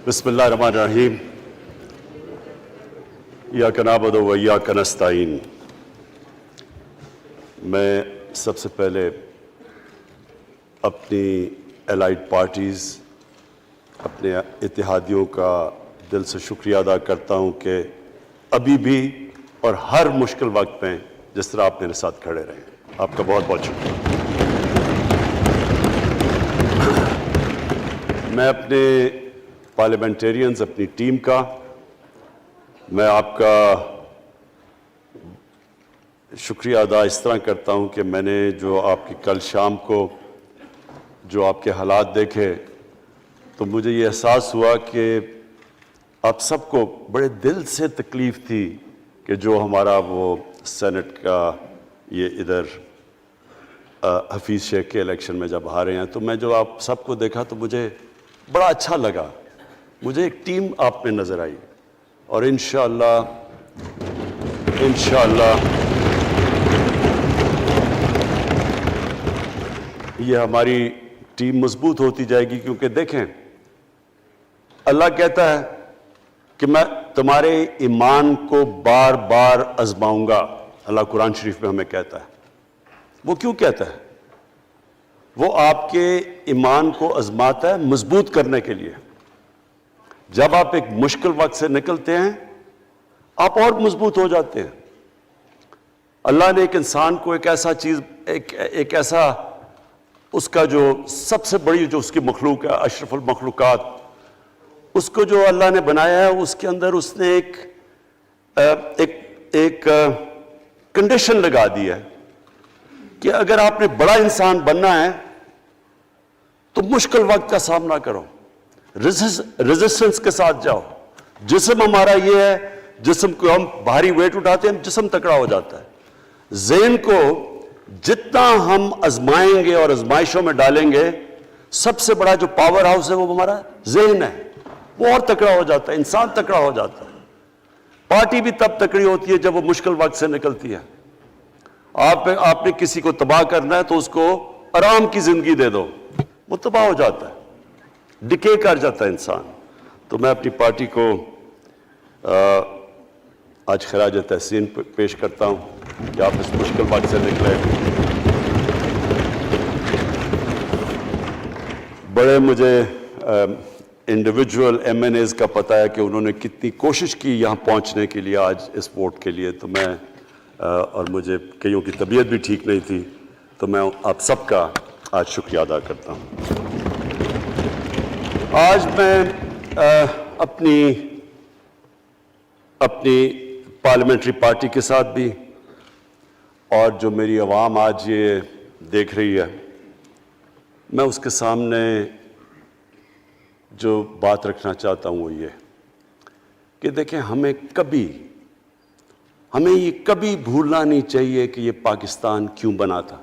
بسم اللہ الرحمن الرحیم ایاک نعبد و ایاک نستعین۔ میں سب سے پہلے اپنی الائڈ پارٹیز، اپنے اتحادیوں کا دل سے شکریہ ادا کرتا ہوں کہ ابھی بھی اور ہر مشکل وقت میں جس طرح آپ میرے ساتھ کھڑے رہے، آپ کا بہت بہت شکریہ۔ میں اپنے پارلیمنٹیرینز، اپنی ٹیم کا، میں آپ کا شکریہ ادا اس طرح کرتا ہوں کہ میں نے جو آپ کی کل شام کو جو آپ کے حالات دیکھے تو مجھے یہ احساس ہوا کہ آپ سب کو بڑے دل سے تکلیف تھی کہ جو ہمارا وہ سینٹ کا یہ ادھر حفیظ شیخ کے الیکشن میں جب ہارے ہیں، تو میں جو آپ سب کو دیکھا تو مجھے بڑا اچھا لگا، مجھے ایک ٹیم آپ میں نظر آئی، اور انشاءاللہ یہ ہماری ٹیم مضبوط ہوتی جائے گی، کیونکہ دیکھیں اللہ کہتا ہے کہ میں تمہارے ایمان کو بار بار آزماؤں گا۔ اللہ قرآن شریف میں ہمیں کہتا ہے۔ وہ کیوں کہتا ہے؟ وہ آپ کے ایمان کو آزماتا ہے مضبوط کرنے کے لیے۔ جب آپ ایک مشکل وقت سے نکلتے ہیں آپ اور مضبوط ہو جاتے ہیں۔ اللہ نے ایک انسان کو ایک ایسا چیز، ایک ایسا اس کا جو سب سے بڑی جو اس کی مخلوق ہے، اشرف المخلوقات، اس کو جو اللہ نے بنایا ہے، اس کے اندر اس نے ایک کنڈیشن لگا دی ہے کہ اگر آپ نے بڑا انسان بننا ہے تو مشکل وقت کا سامنا کرو، ریزسٹنس کے ساتھ جاؤ۔ جسم ہمارا یہ ہے، جسم کو ہم بھاری ویٹ اٹھاتے ہیں، جسم تکڑا ہو جاتا ہے۔ ذہن کو جتنا ہم آزمائیں گے اور آزمائشوں میں ڈالیں گے، سب سے بڑا جو پاور ہاؤس ہے وہ ہمارا ذہن ہے، وہ اور تکڑا ہو جاتا ہے، انسان تکڑا ہو جاتا ہے۔ پارٹی بھی تب تکڑی ہوتی ہے جب وہ مشکل وقت سے نکلتی ہے۔ آپ نے کسی کو تباہ کرنا ہے تو اس کو آرام کی زندگی دے دو، وہ تباہ ہو جاتا ہے، ڈکے کر جاتا ہے انسان۔ تو میں اپنی پارٹی کو آج خراج تحسین پیش کرتا ہوں کہ آپ اس مشکل وقت سے نکلے۔ بڑے مجھے انڈیویجول ایم این ایز کا پتہ ہے کہ انہوں نے کتنی کوشش کی یہاں پہنچنے کے لیے، آج اس ووٹ کے لیے، تو میں اور مجھے کئیوں کی طبیعت بھی ٹھیک نہیں تھی، تو میں آپ سب کا آج شکریہ ادا کرتا ہوں۔ آج میں اپنی پارلیمنٹری پارٹی کے ساتھ بھی، اور جو میری عوام آج یہ دیکھ رہی ہے، میں اس کے سامنے جو بات رکھنا چاہتا ہوں وہ یہ کہ دیکھیں ہمیں یہ کبھی بھولنا نہیں چاہیے کہ یہ پاکستان کیوں بنا تھا۔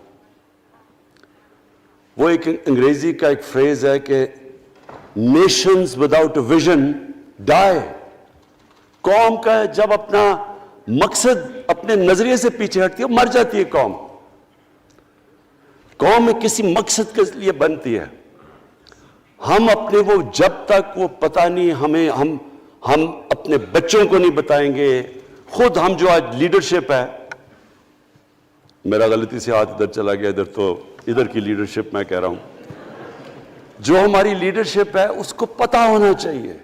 وہ ایک انگریزی کا ایک فریز ہے کہ نیشنز وداؤٹ اے ویژن ڈائی۔ قوم کا جب اپنا مقصد اپنے نظریے سے پیچھے ہٹتی ہے مر جاتی ہے قوم۔ قوم میں کسی مقصد کے لیے بنتی ہے۔ ہم اپنے وہ جب تک وہ پتہ نہیں ہم اپنے بچوں کو نہیں بتائیں گے، خود ہم جو آج لیڈرشپ ہے، میرا غلطی سے ہاتھ ادھر چلا گیا، ادھر کی لیڈرشپ میں کہہ رہا ہوں، جو ہماری لیڈرشپ ہے اس کو پتہ ہونا چاہیے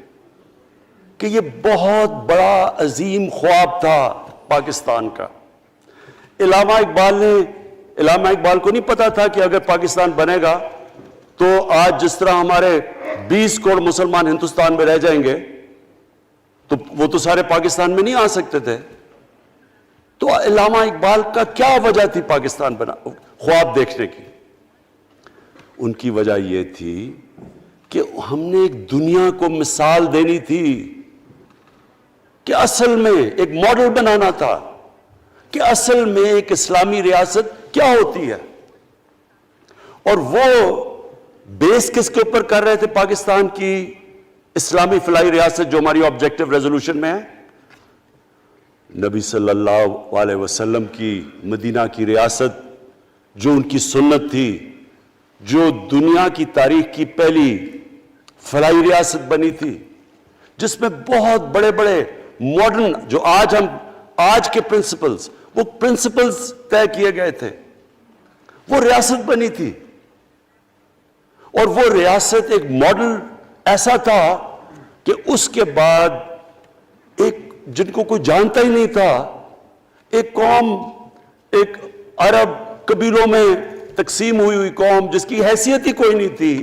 کہ یہ بہت بڑا عظیم خواب تھا پاکستان کا۔ علامہ اقبال کو نہیں پتا تھا کہ اگر پاکستان بنے گا تو آج جس طرح ہمارے 20 کروڑ مسلمان ہندوستان میں رہ جائیں گے تو وہ تو سارے پاکستان میں نہیں آ سکتے تھے۔ تو علامہ اقبال کا کیا وجہ تھی پاکستان خواب دیکھنے کی؟ ان کی وجہ یہ تھی کہ ہم نے ایک دنیا کو مثال دینی تھی، کہ اصل میں ایک ماڈل بنانا تھا کہ اصل میں ایک اسلامی ریاست کیا ہوتی ہے۔ اور وہ بیس کس کے اوپر کر رہے تھے پاکستان کی اسلامی فلاحی ریاست جو ہماری آبجیکٹو ریزولوشن میں ہے؟ نبی صلی اللہ علیہ وسلم کی مدینہ کی ریاست، جو ان کی سنت تھی، جو دنیا کی تاریخ کی پہلی فلاحی ریاست بنی تھی، جس میں بہت بڑے بڑے ماڈرن جو آج کے پرنسپلز، وہ پرنسپلز طے کیے گئے تھے. وہ ریاست بنی تھی، اور وہ ریاست ایک ماڈل ایسا تھا کہ اس کے بعد ایک جن کو کوئی جانتا ہی نہیں تھا، ایک قوم، ایک عرب قبیلوں میں تقسیم ہوئی قوم جس کی حیثیت ہی کوئی نہیں تھی،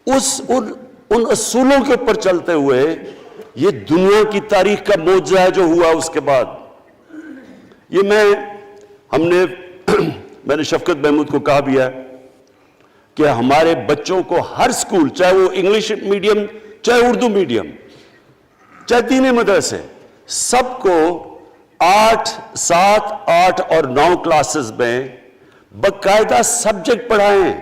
ان اصولوں کے اوپر چلتے ہوئے یہ دنیا کی تاریخ کا معجزہ ہے جو ہوا اس کے بعد. یہ میں نے شفقت محمود کو کہا بھی ہے کہ ہمارے بچوں کو ہر سکول، چاہے وہ انگلش میڈیم، چاہے اردو میڈیم، چاہے دینی مدرسے، سب کو 8، 7، 8 اور 9 کلاسز میں باقاعدہ سبجیکٹ پڑھائیں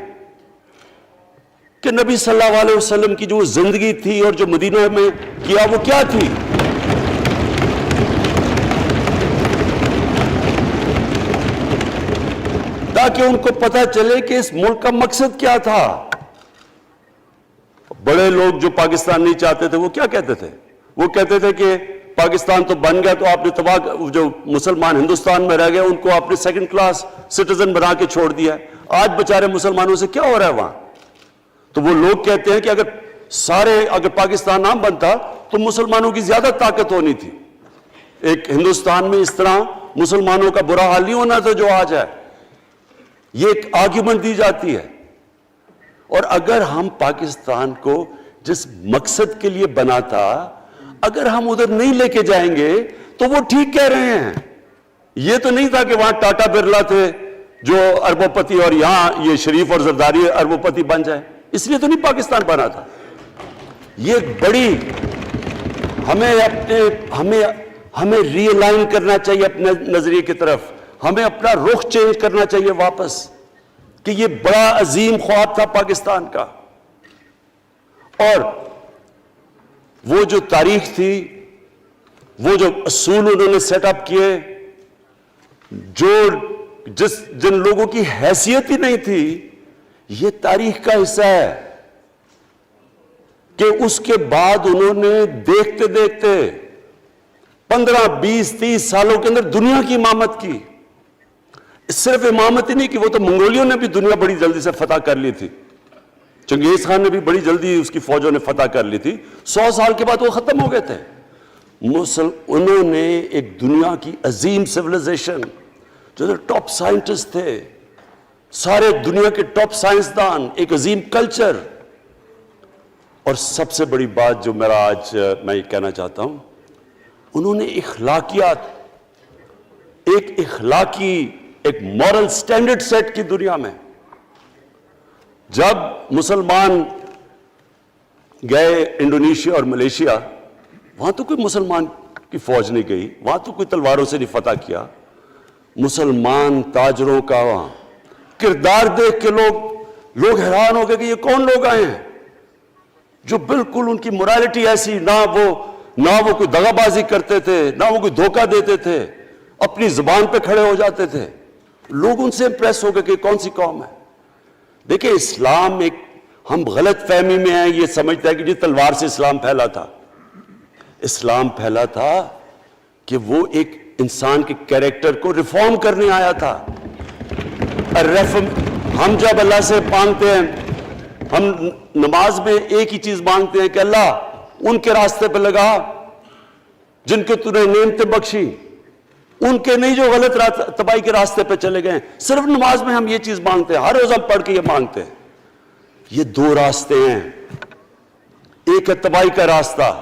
کہ نبی صلی اللہ علیہ وسلم کی جو زندگی تھی اور جو مدینہ میں کیا وہ کیا تھی. تاکہ ان کو پتہ چلے کہ اس ملک کا مقصد کیا تھا. بڑے لوگ جو پاکستان نہیں چاہتے تھے وہ کیا کہتے تھے؟ وہ کہتے تھے کہ پاکستان تو بن گیا تو آپ نے تباہ، جو مسلمان ہندوستان میں رہ گئے ان کو آپ نے سیکنڈ کلاس سٹیزن بنا کے چھوڑ دیا. آج بیچارے مسلمانوں سے کیا ہو رہا ہے وہاں؟ تو وہ لوگ کہتے ہیں کہ اگر پاکستان نہ بنتا تو مسلمانوں کی زیادہ طاقت ہونی تھی. ایک ہندوستان میں اس طرح مسلمانوں کا برا حال نہیں ہونا تھا جو آج ہے. یہ ایک آرگیومنٹ دی جاتی ہے. اور اگر ہم پاکستان کو جس مقصد کے لیے بنا تھا اگر ہم ادھر نہیں لے کے جائیں گے تو وہ ٹھیک کہہ رہے ہیں. یہ تو نہیں تھا کہ وہاں ٹاٹا برلا تھے جو اربوں پتی اور یہاں یہ شریف اور زرداری اربوں پتی بن جائیں. اس لیے تو نہیں پاکستان بنا تھا. یہ بڑی ہمیں ری الائن کرنا چاہیے اپنے نظریے کی طرف. ہمیں اپنا رخ چینج کرنا چاہیے واپس کہ یہ بڑا عظیم خواب تھا پاکستان کا. اور وہ جو تاریخ تھی، وہ جو اصول انہوں نے سیٹ اپ کیے، جن لوگوں کی حیثیت ہی نہیں تھی، یہ تاریخ کا حصہ ہے کہ اس کے بعد انہوں نے دیکھتے دیکھتے 15، 20، 30 سالوں کے اندر دنیا کی امامت کی. صرف امامت ہی نہیں کہ وہ تو منگولیوں نے بھی دنیا بڑی جلدی سے فتح کر لی تھی. چنگیز خان نے بھی بڑی جلدی اس کی فوجوں نے فتح کر لی تھی. 100 سال کے بعد وہ ختم ہو گئے تھے. انہوں نے ایک دنیا کی عظیم سیویلائزیشن، جو ٹاپ سائنٹسٹ تھے، سارے دنیا کے ٹاپ سائنسدان، ایک عظیم کلچر. اور سب سے بڑی بات جو آج میں یہ کہنا چاہتا ہوں، انہوں نے اخلاقیات، ایک اخلاقی، ایک مورل سٹینڈرڈ سیٹ کی دنیا میں. جب مسلمان گئے انڈونیشیا اور ملیشیا، وہاں تو کوئی مسلمان کی فوج نہیں گئی، وہاں تو کوئی تلواروں سے نہیں فتح کیا. مسلمان تاجروں کا وہاں کردار دیکھ کے لوگ حیران ہو گئے کہ یہ کون لوگ آئے ہیں جو بالکل ان کی morality ایسی، نہ وہ کوئی دغا بازی کرتے تھے، نہ وہ کوئی دھوکہ دیتے تھے، اپنی زبان پہ کھڑے ہو جاتے تھے. لوگ ان سے امپریس ہو گئے کہ کون سی قوم ہے. دیکھیں اسلام ہم غلط فہمی میں ہیں، یہ سمجھتا ہے کہ جی تلوار سے اسلام پھیلا تھا. اسلام پھیلا تھا کہ وہ ایک انسان کے کیریکٹر کو ریفارم کرنے آیا تھا. ہم جب اللہ سے مانگتے ہیں، ہم نماز میں ایک ہی چیز مانگتے ہیں کہ اللہ ان کے راستے پہ لگا جن کے تو نے نعمتیں بخشی، ان کے نہیں جو غلط تباہی کے راستے پہ چلے گئے. صرف نماز میں ہم یہ چیز مانگتے ہیں، ہر روز ہم پڑھ کے یہ مانگتے ہیں. یہ 2 راستے ہیں، ایک ہے تباہی کا راستہ،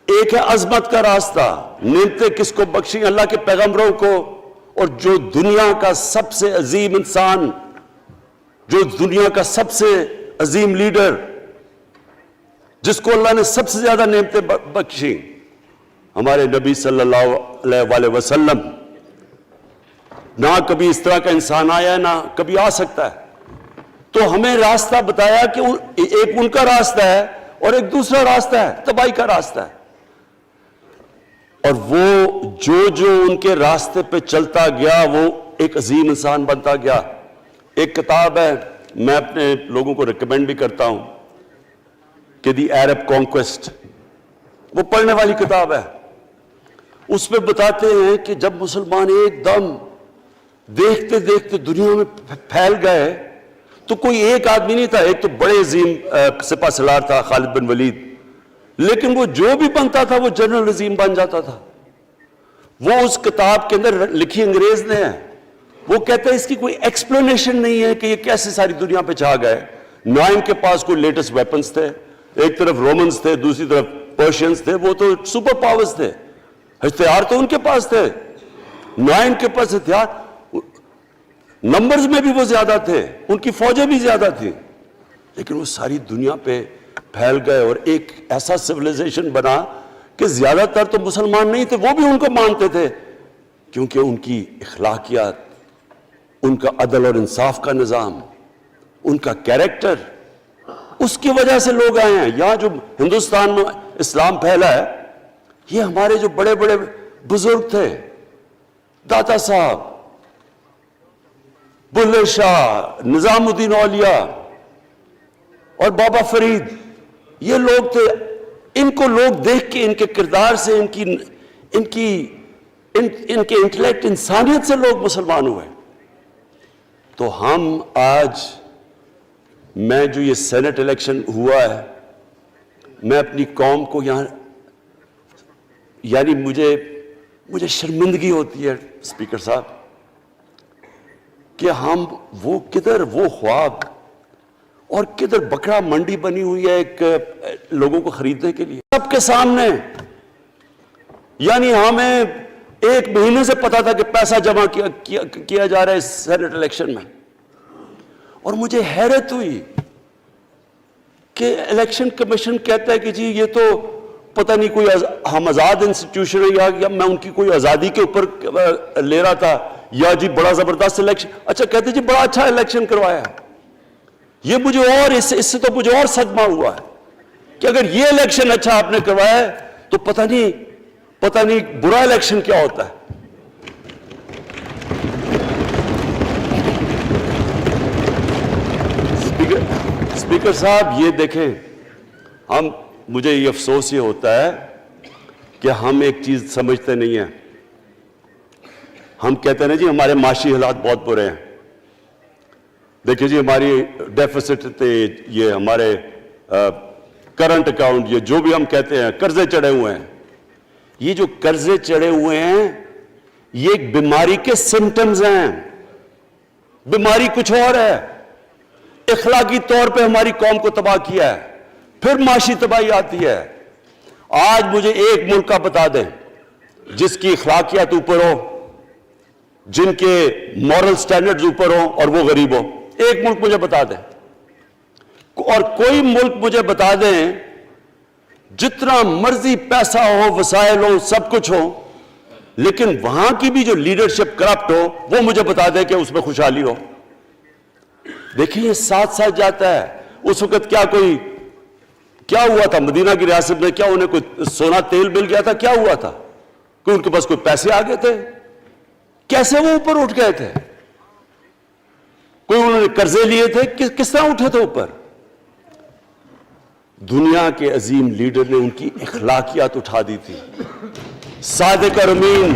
ایک ہے عظمت کا راستہ. نعمتیں کس کو بخشی؟ اللہ کے پیغمبروں کو. اور جو دنیا کا سب سے عظیم انسان، جو دنیا کا سب سے عظیم لیڈر، جس کو اللہ نے سب سے زیادہ نعمتیں بخشی، ہمارے نبی صلی اللہ علیہ وسلم. نہ کبھی اس طرح کا انسان آیا، نہ کبھی آ سکتا ہے. تو ہمیں راستہ بتایا کہ ایک ان کا راستہ ہے اور ایک دوسرا راستہ ہے، تباہی کا راستہ ہے. اور وہ جو ان کے راستے پہ چلتا گیا وہ ایک عظیم انسان بنتا گیا. ایک کتاب ہے، میں اپنے لوگوں کو ریکمینڈ بھی کرتا ہوں، کہ دی عرب کانکویسٹ، وہ پڑھنے والی کتاب ہے. اس میں بتاتے ہیں کہ جب مسلمان ایک دم دیکھتے دیکھتے دنیا میں پھیل گئے تو کوئی ایک آدمی نہیں تھا. ایک تو بڑے عظیم سپہ سالار تھا خالد بن ولید، لیکن وہ جو بھی بنتا تھا وہ جنرل عظیم بن جاتا تھا. وہ اس کتاب کے اندر لکھی انگریز نے ہے. وہ کہتا ہے اس کی کوئی ایکسپلینیشن نہیں ہے کہ یہ کیسے ساری دنیا پہ چھا گئے. نہ ان کے پاس کوئی لیٹسٹ ویپنز تھے، ایک طرف رومنز تھے، دوسری طرف پرشینز تھے، وہ تو سپر پاورز تھے، ہتھیار تو ان کے پاس تھے. نہ ان کے پاس ہتھیار، نمبرز میں بھی وہ زیادہ تھے، ان کی فوجیں بھی زیادہ تھیں، لیکن وہ ساری دنیا پہ پھیل گئے اور ایک ایسا سویلائزیشن بنا کہ زیادہ تر تو مسلمان نہیں تھے، وہ بھی ان کو مانتے تھے، کیونکہ ان کی اخلاقیات، ان کا عدل اور انصاف کا نظام، ان کا کیریکٹر، اس کی وجہ سے لوگ آئے ہیں. یہاں جو ہندوستان میں اسلام پھیلا ہے، یہ ہمارے جو بڑے بڑے بزرگ تھے، داتا صاحب، بلے شاہ، نظام الدین اولیاء اور بابا فرید، یہ لوگ تھے. ان کو لوگ دیکھ کے، ان کے کردار سے، ان کے انٹلیکٹ، انسانیت سے لوگ مسلمان ہوئے. تو ہم آج، میں جو یہ سینٹ الیکشن ہوا ہے، میں اپنی قوم کو یہاں، یعنی مجھے شرمندگی ہوتی ہے اسپیکر صاحب کہ ہم وہ کدھر وہ خواب اور کدھر بکرا منڈی بنی ہوئی ہے ایک لوگوں کو خریدنے کے لیے سب کے سامنے. یعنی ہمیں ایک مہینے سے پتا تھا کہ پیسہ جمع کیا جا رہا ہے اس سینٹ الیکشن میں، اور مجھے حیرت ہوئی کہ الیکشن کمیشن کہتا ہے کہ جی یہ تو پتہ نہیں کوئی ہم آزاد انسٹیٹیوشن ہے یا میں ان کی کوئی آزادی کے اوپر لے رہا تھا، یا جی بڑا زبردست الیکشن. اچھا کہتے جی بڑا اچھا الیکشن کروایا. یہ مجھے اور اس سے تو مجھے اور صدمہ ہوا ہے کہ اگر یہ الیکشن اچھا آپ نے کروایا ہے تو پتہ نہیں برا الیکشن کیا ہوتا ہے. اسپیکر صاحب یہ دیکھیں، مجھے یہ افسوس یہ ہوتا ہے کہ ہم ایک چیز سمجھتے نہیں ہیں. ہم کہتے ہیں جی ہمارے معاشی حالات بہت برے ہیں. دیکھیں جی ہماری ڈیفیسٹ تھے، یہ ہمارے کرنٹ اکاؤنٹ، یہ جو بھی ہم کہتے ہیں قرضے چڑھے ہوئے ہیں. یہ جو قرضے چڑھے ہوئے ہیں یہ ایک بیماری کے سمٹمز ہیں. بیماری کچھ اور ہے. اخلاقی طور پہ ہماری قوم کو تباہ کیا ہے، پھر معاشی تباہی آتی ہے. آج مجھے ایک ملک کا بتا دیں جس کی اخلاقیات اوپر ہو، جن کے مورل سٹینڈرڈز اوپر ہوں اور وہ غریب ہو. ایک ملک مجھے بتا دیں، اور کوئی ملک مجھے بتا دیں جتنا مرضی پیسہ ہو، وسائل ہو، سب کچھ ہو، لیکن وہاں کی بھی جو لیڈرشپ کرپٹ ہو، وہ مجھے بتا دیں کہ اس میں خوشحالی ہو. دیکھیں یہ ساتھ ساتھ جاتا ہے. اس وقت کیا ہوا تھا مدینہ کی ریاست میں؟ کیا انہیں کوئی سونا تیل مل گیا تھا؟ کیا ہوا تھا؟ کوئی ان کے پاس کوئی پیسے آ گئے تھے؟ کیسے وہ اوپر اٹھ گئے تھے؟ کوئی انہوں نے قرضے لیے تھے؟ کس طرح اٹھے تھے اوپر؟ دنیا کے عظیم لیڈر نے ان کی اخلاقیات اٹھا دی تھی. صادق اور امین،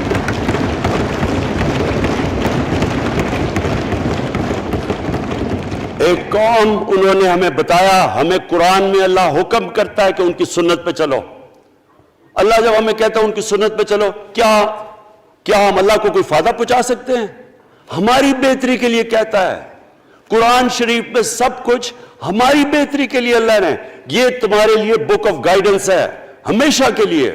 ایک قوم، انہوں نے ہمیں بتایا. ہمیں قرآن میں اللہ حکم کرتا ہے کہ ان کی سنت پہ چلو. اللہ جب ہمیں کہتا ہے ان کی سنت پہ چلو، کیا ہم اللہ کو کوئی فائدہ پہنچا سکتے ہیں؟ ہماری بہتری کے لیے کہتا ہے. قرآن شریف میں سب کچھ ہماری بہتری کے لیے اللہ نے، یہ تمہارے لیے بک آف گائیڈنس ہے ہمیشہ کے لیے،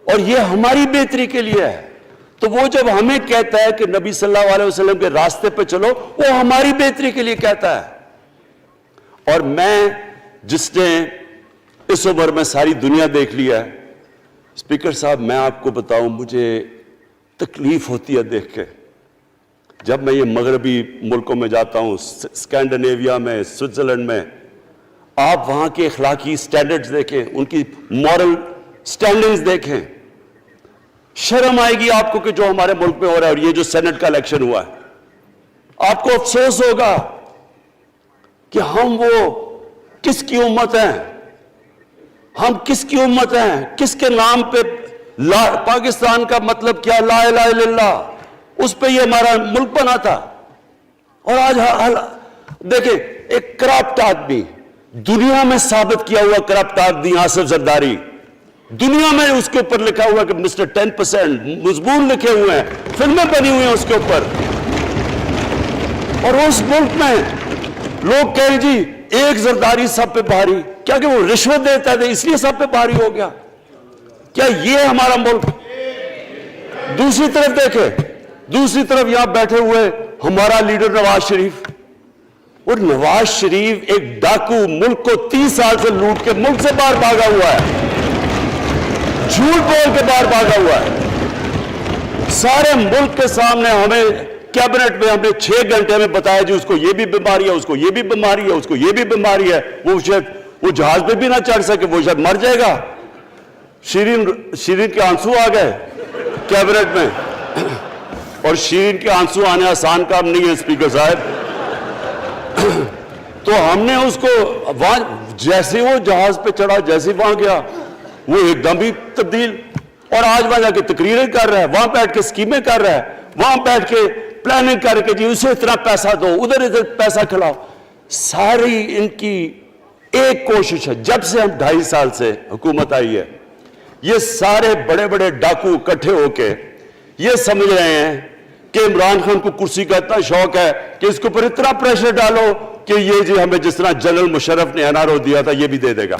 اور یہ ہماری بہتری کے لیے ہے. تو وہ جب ہمیں کہتا ہے کہ نبی صلی اللہ علیہ وسلم کے راستے پہ چلو، وہ ہماری بہتری کے لیے کہتا ہے. اور میں جس نے اس عمر میں ساری دنیا دیکھ لیا ہے، اسپیکر صاحب میں آپ کو بتاؤں، مجھے تکلیف ہوتی ہے دیکھ کے. جب میں یہ مغربی ملکوں میں جاتا ہوں، اسکینڈینیویا میں، سوئٹزرلینڈ میں، آپ وہاں کے اخلاقی سٹینڈرڈز دیکھیں، ان کی مورل سٹینڈنگز دیکھیں، شرم آئے گی آپ کو کہ جو ہمارے ملک میں ہو رہا ہے. اور یہ جو سینٹ کا الیکشن ہوا ہے، آپ کو افسوس ہوگا کہ ہم وہ کس کی امت ہیں ہم؟ کس کی امت ہیں؟ کس کے نام پہ پاکستان کا مطلب کیا؟ لا الہ الا اللہ، اس پہ یہ ہمارا ملک بنا تھا. اور آج دیکھیں ایک کرپٹ آدمی، دنیا میں ثابت کیا ہوا کرپٹ آدمی آصف زرداری، دنیا میں اس کے اوپر لکھا ہوا کہ مسٹر 10%، مضمون لکھے ہوئے ہیں، فلمیں بنی ہوئی ہیں اس کے اوپر. اور اس ملک میں لوگ کہیں جی ایک زرداری سب پہ بھاری، کیا کہ وہ رشوت دیتا تھا اس لیے سب پہ بھاری ہو گیا؟ کیا یہ ہمارا ملک؟ دوسری طرف دیکھیں، دوسری طرف یہاں بیٹھے ہوئے ہمارا لیڈر نواز شریف. اور نواز شریف ایک ڈاکو، ملک کو 30 سال سے لوٹ کے ملک سے باہر بھاگا ہوا ہے، جھوٹ بول کے باہر بھاگا ہوا ہے. سارے ملک کے سامنے ہمیں کیبنٹ میں ہم نے 6 گھنٹے میں بتایا جی اس کو یہ بھی بیماری ہے، اس کو یہ بھی بیماری ہے، اس کو یہ بھی بیماری ہے. وہ شاید وہ جہاز پہ بھی نہ چڑھ سکے، وہ شاید مر جائے گا. شیرین کے آنسو آ گئے کیبنٹ میں. اور شیرین کے آنسو آنے آسان کام نہیں ہے اسپیکر صاحب. تو ہم نے اس کو وہاں جیسے وہ جہاز پہ چڑھا، جیسے وہاں گیا وہ ایک دم ہی تبدیل. اور آج وہاں جا کے تقریریں کر رہا ہے، وہاں بیٹھ کے سکیمیں کر رہا ہے، وہاں بیٹھ کے پلاننگ کر کے جی اسے اتنا پیسہ دو، ادھر پیسہ کھلاؤ. ساری ان کی ایک کوشش ہے جب سے ہم 2.5 سال سے حکومت آئی ہے، یہ سارے بڑے بڑے ڈاکو اکٹھے ہو کے یہ سمجھ رہے ہیں کہ عمران خان کو کرسی کا اتنا شوق ہے کہ اس کے اوپر اتنا پریشر ڈالو کہ یہ جی ہمیں جس طرح جنرل مشرف نے NRO دیا تھا یہ بھی دے دے گا.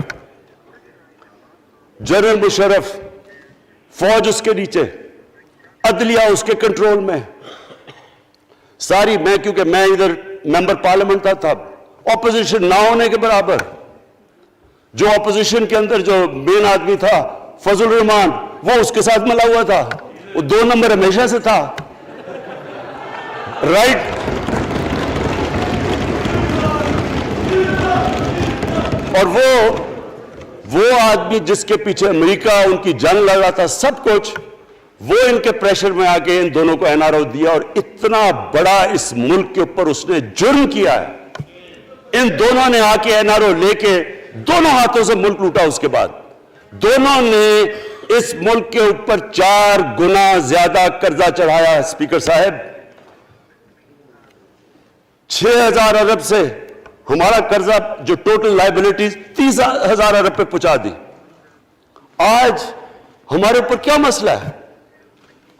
جنرل مشرف، فوج اس کے نیچے، عدلیہ اس کے کنٹرول میں ساری. میں کیونکہ میں ادھر ممبر پارلیمنٹ تھا تب، اپوزیشن نہ ہونے کے برابر. جو اپوزیشن کے اندر جو مین آدمی تھا فضل الرحمان، وہ اس کے ساتھ ملا ہوا تھا، وہ 2 نمبر ہمیشہ سے تھا. رائٹ. اور وہ آدمی جس کے پیچھے امریکہ ان کی جنگ لڑ رہا تھا، سب کچھ وہ ان کے پریشر میں آ کے ان دونوں کو NRO دیا. اور اتنا بڑا اس ملک کے اوپر اس نے جرم کیا ہے. ان دونوں نے آ کے NRO لے کے دونوں ہاتھوں سے ملک لوٹا. اس کے بعد دونوں نے اس ملک کے اوپر 4 گنا زیادہ قرضہ چڑھایا. اسپیکر صاحب 6,000 ارب سے ہمارا قرضہ جو ٹوٹل لائبلٹیز 30,000 ارب پہ پہنچا دی. آج ہمارے اوپر کیا مسئلہ ہے؟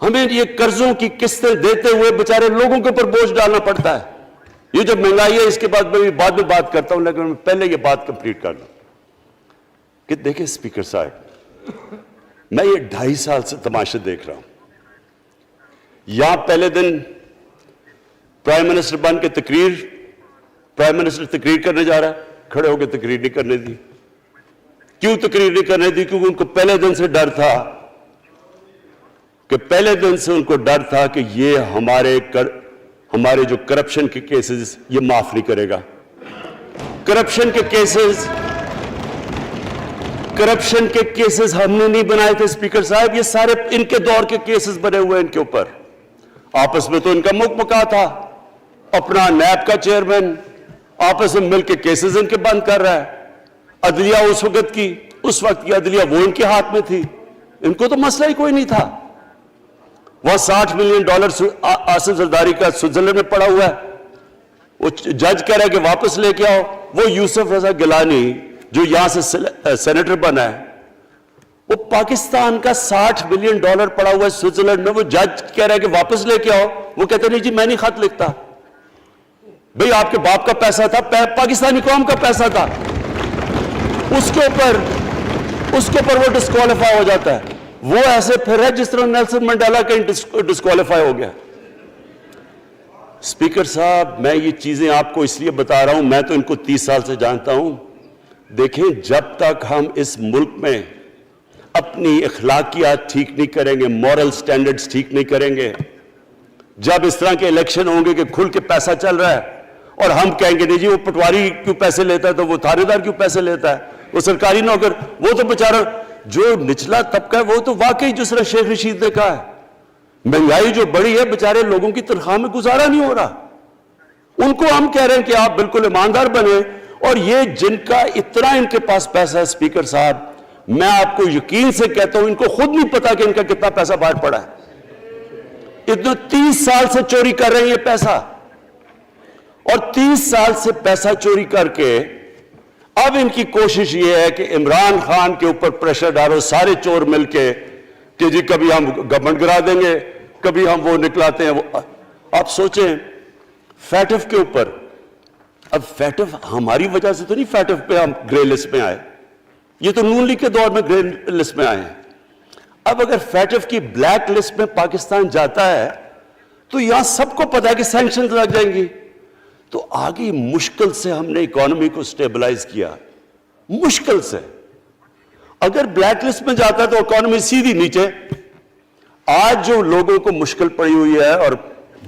ہمیں یہ قرضوں کی قسطیں دیتے ہوئے بیچارے لوگوں کے اوپر بوجھ ڈالنا پڑتا ہے. یہ جو مہنگائی ہے اس کے بعد میں بعد میں بات کرتا ہوں، لیکن پہلے یہ بات کمپلیٹ کر لوں کہ دیکھیں اسپیکر صاحب، میں یہ 2.5 سال سے تماشے دیکھ رہا ہوں. یہاں پہلے دن پرائم منسٹر بن کے پرائم منسٹر تقریر کرنے جا رہا ہے، کھڑے ہو کے تقریر نہیں کرنے دی. کیوں تقریر نہیں کرنے دی؟ کیونکہ ان کو پہلے دن سے ڈر تھا کہ یہ ہمارے جو کرپشن کے کیسز یہ معاف نہیں کرے گا. کرپشن کے کیسز ہم نے نہیں بنائے تھے اسپیکر صاحب، یہ سارے ان کے دور کے کیسز بنے ہوئے ان کے اوپر. آپس میں تو ان کا مکا تھا، اپنا نیب کا چیئرمین آپس میں مل کے کیسز ان کے بند کر رہا ہے. عدلیہ اس وقت کی عدلیہ وہ ان کے ہاتھ میں تھی، ان کو تو مسئلہ ہی کوئی نہیں تھا. وہ $60 ملین آصف زرداری کا سوئٹزرلینڈ میں پڑا ہوا ہے. وہ جج کہہ رہا ہے کہ واپس لے کے آؤ. وہ یوسف رضا گیلانی جو یہاں سے سینیٹر بنا ہے، وہ پاکستان کا $60 ملین پڑا ہوا ہے سوئٹزرلینڈ میں. وہ جج کہہ رہا ہے کہ واپس لے کے آؤ. وہ کہتے نہیں جی میں نہیں خط لکھتا. بھئی آپ کے باپ کا پیسہ تھا، پاکستانی قوم کا پیسہ تھا. اس کے اوپر وہ ڈسکوالیفائی ہو جاتا ہے. وہ ایسے پھر ہے جس طرح نیلسن منڈیلا کہیں ڈسکوالیفائی ہو گیا. اسپیکر صاحب میں یہ چیزیں آپ کو اس لیے بتا رہا ہوں، میں تو ان کو 30 سال سے جانتا ہوں. دیکھیں جب تک ہم اس ملک میں اپنی اخلاقیات ٹھیک نہیں کریں گے، مورل سٹینڈرڈز ٹھیک نہیں کریں گے، جب اس طرح کے الیکشن ہوں گے کہ کھل کے پیسہ چل رہا ہے اور ہم کہیں گے نہیں جی وہ پٹواری کیوں پیسے لیتا ہے، تو وہ تھانے دار کیوں پیسے لیتا ہے، وہ سرکاری نوکر، وہ تو بیچارہ جو نچلا طبقہ ہے وہ تو واقعی جس طرح شیخ رشید نے کہا ہے مہنگائی جو بڑی ہے بیچارے لوگوں کی تنخواہ میں گزارا نہیں ہو رہا. ان کو ہم کہہ رہے ہیں کہ آپ بالکل ایماندار بنے اور یہ جن کا اتنا ان کے پاس پیسہ ہے اسپیکر صاحب، میں آپ کو یقین سے کہتا ہوں ان کو خود نہیں پتا کہ ان کا کتنا پیسہ باہر پڑا ہے۔ اتنا 30 سال سے چوری کر رہے ہیں یہ پیسہ، اور 30 سال سے پیسہ چوری کر کے اب ان کی کوشش یہ ہے کہ عمران خان کے اوپر پریشر ڈالو سارے چور مل کے کہ جی کبھی ہم گورنمنٹ گرا دیں گے، کبھی ہم وہ نکلاتے ہیں۔ آپ سوچیں فیٹف کے اوپر، اب فیٹف ہماری وجہ سے تو نہیں فیٹف پہ ہم گرے لسٹ میں آئے، یہ تو نون لیگ کے دور میں گرے لسٹ میں آئے ہیں۔ اب اگر فیٹف کی بلیک لسٹ میں پاکستان جاتا ہے تو یہاں سب کو پتا ہے کہ سینکشنز لگ جائیں گی، تو آگے مشکل سے ہم نے اکانومی کو سٹیبلائز کیا، مشکل سے۔ اگر بلیک لسٹ میں جاتا ہے تو اکانومی سیدھی نیچے۔ آج جو لوگوں کو مشکل پڑی ہوئی ہے، اور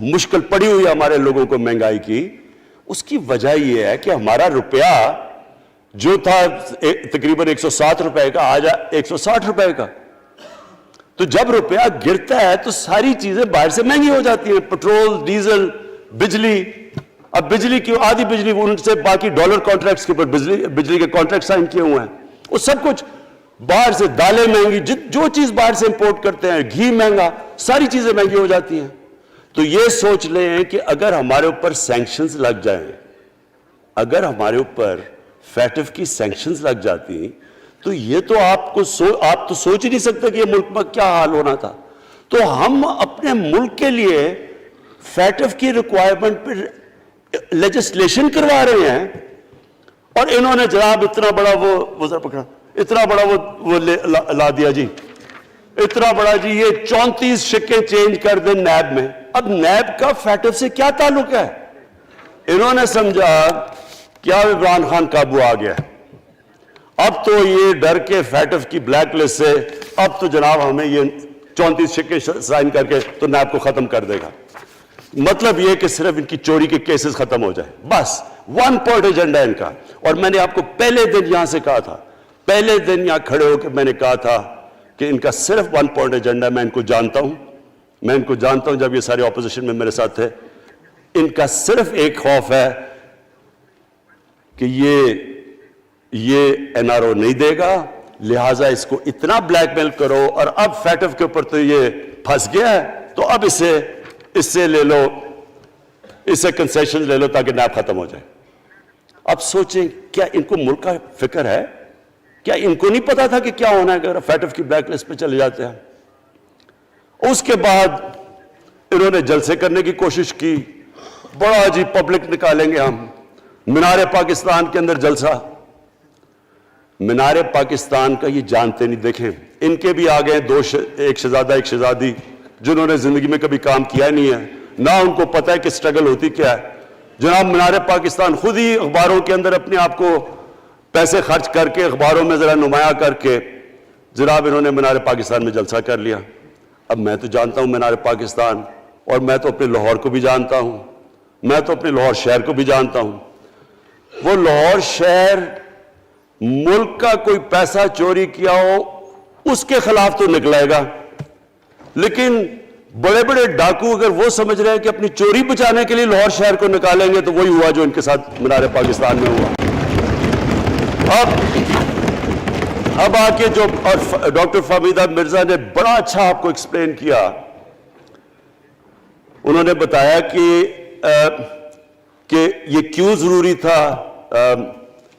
مشکل پڑی ہوئی ہے ہمارے لوگوں کو مہنگائی کی، اس کی وجہ یہ ہے کہ ہمارا روپیہ جو تھا تقریباً 107 روپے کا، آج 160 روپے کا۔ تو جب روپیہ گرتا ہے تو ساری چیزیں باہر سے مہنگی ہو جاتی ہیں، پٹرول، ڈیزل، بجلی۔ اب بجلی کی آدھی بجلی ان سے باقی ڈالر کانٹریکٹس کے اوپر بجلی کے کانٹریکٹ سائن کیے ہوئے ہیں، وہ سب کچھ باہر سے، دالیں مہنگی، جو چیز باہر سے امپورٹ کرتے ہیں، گھی مہنگا، ساری چیزیں مہنگی ہو جاتی ہیں۔ تو یہ سوچ لیں کہ اگر ہمارے اوپر سینکشنز لگ جائیں، اگر ہمارے اوپر فیٹف کی سینکشنز لگ جاتی تو یہ تو آپ تو سوچ ہی نہیں سکتے کہ یہ ملک میں کیا حال ہونا تھا۔ تو ہم اپنے ملک کے لیے فیٹف کی ریکوائرمنٹ پہ لیجسلیشن کروا رہے ہیں، اور انہوں نے جناب اتنا بڑا وہ ذرا پکڑا، اتنا بڑا وہ لا دیا جی، اتنا بڑا جی، یہ 34 شکیں چینج کر دیں نیب میں۔ اب نیب کا فیٹف سے کیا تعلق ہے؟ انہوں نے سمجھا کیا عمران خان قابو آ گیا، اب تو یہ ڈر کے فیٹف کی بلیک لسٹ سے اب تو جناب ہمیں یہ 34 شکیں سائن کر کے تو نیب کو ختم کر دے گا۔ مطلب یہ کہ صرف ان کی چوری کے کیسز ختم ہو جائے، بس ون پوائنٹ ایجنڈا ان کا۔ اور میں نے آپ کو پہلے دن یہاں سے کہا تھا، پہلے دن یہاں کھڑے ہو کے میں نے کہا تھا کہ ان کا صرف ون پوائنٹ ایجنڈا، میں ان کو جانتا ہوں، میں ان کو جانتا ہوں، جب یہ سارے اپوزیشن میں میرے ساتھ تھے، ان کا صرف ایک خوف ہے کہ یہ این آر او نہیں دے گا، لہٰذا اس کو اتنا بلیک میل کرو، اور اب فیٹف کے اوپر تو یہ پھنس گیا ہے تو اب اس سے لے لو، اس سے کنسیشن لے لو تاکہ نیب ختم ہو جائے۔ اب سوچیں کیا ان کو ملک کا فکر ہے؟ کیا ان کو نہیں پتا تھا کہ کیا ہونا ہے اگر فیٹف کی بلیک لسٹ پہ چلے جاتے ہیں؟ اس کے بعد انہوں نے جلسے کرنے کی کوشش کی، بڑا جی پبلک نکالیں گے ہم، مینار پاکستان کے اندر جلسہ۔ مینار پاکستان کا یہ جانتے نہیں، دیکھیں ان کے بھی آگئے ایک شہزادہ ایک شہزادی جنہوں نے زندگی میں کبھی کام کیا نہیں ہے، نہ ان کو پتہ ہے کہ سٹرگل ہوتی کیا ہے۔ جناب مینار پاکستان خود ہی اخباروں کے اندر اپنے آپ کو پیسے خرچ کر کے اخباروں میں ذرا نمایاں کر کے جناب انہوں نے مینار پاکستان میں جلسہ کر لیا۔ اب میں تو جانتا ہوں مینار پاکستان، اور میں تو اپنے لاہور کو بھی جانتا ہوں، میں تو اپنے لاہور شہر کو بھی جانتا ہوں۔ وہ لاہور شہر ملک کا کوئی پیسہ چوری کیا ہو اس کے خلاف تو نکلائے گا، لیکن بڑے بڑے ڈاکو اگر وہ سمجھ رہے ہیں کہ اپنی چوری بچانے کے لیے لاہور شہر کو نکالیں گے تو وہی ہوا جو ان کے ساتھ مینار پاکستان میں ہوا۔ اب آ کے جو ڈاکٹر فہمیدہ مرزا نے بڑا اچھا آپ کو ایکسپلین کیا، انہوں نے بتایا کہ یہ کیوں ضروری تھا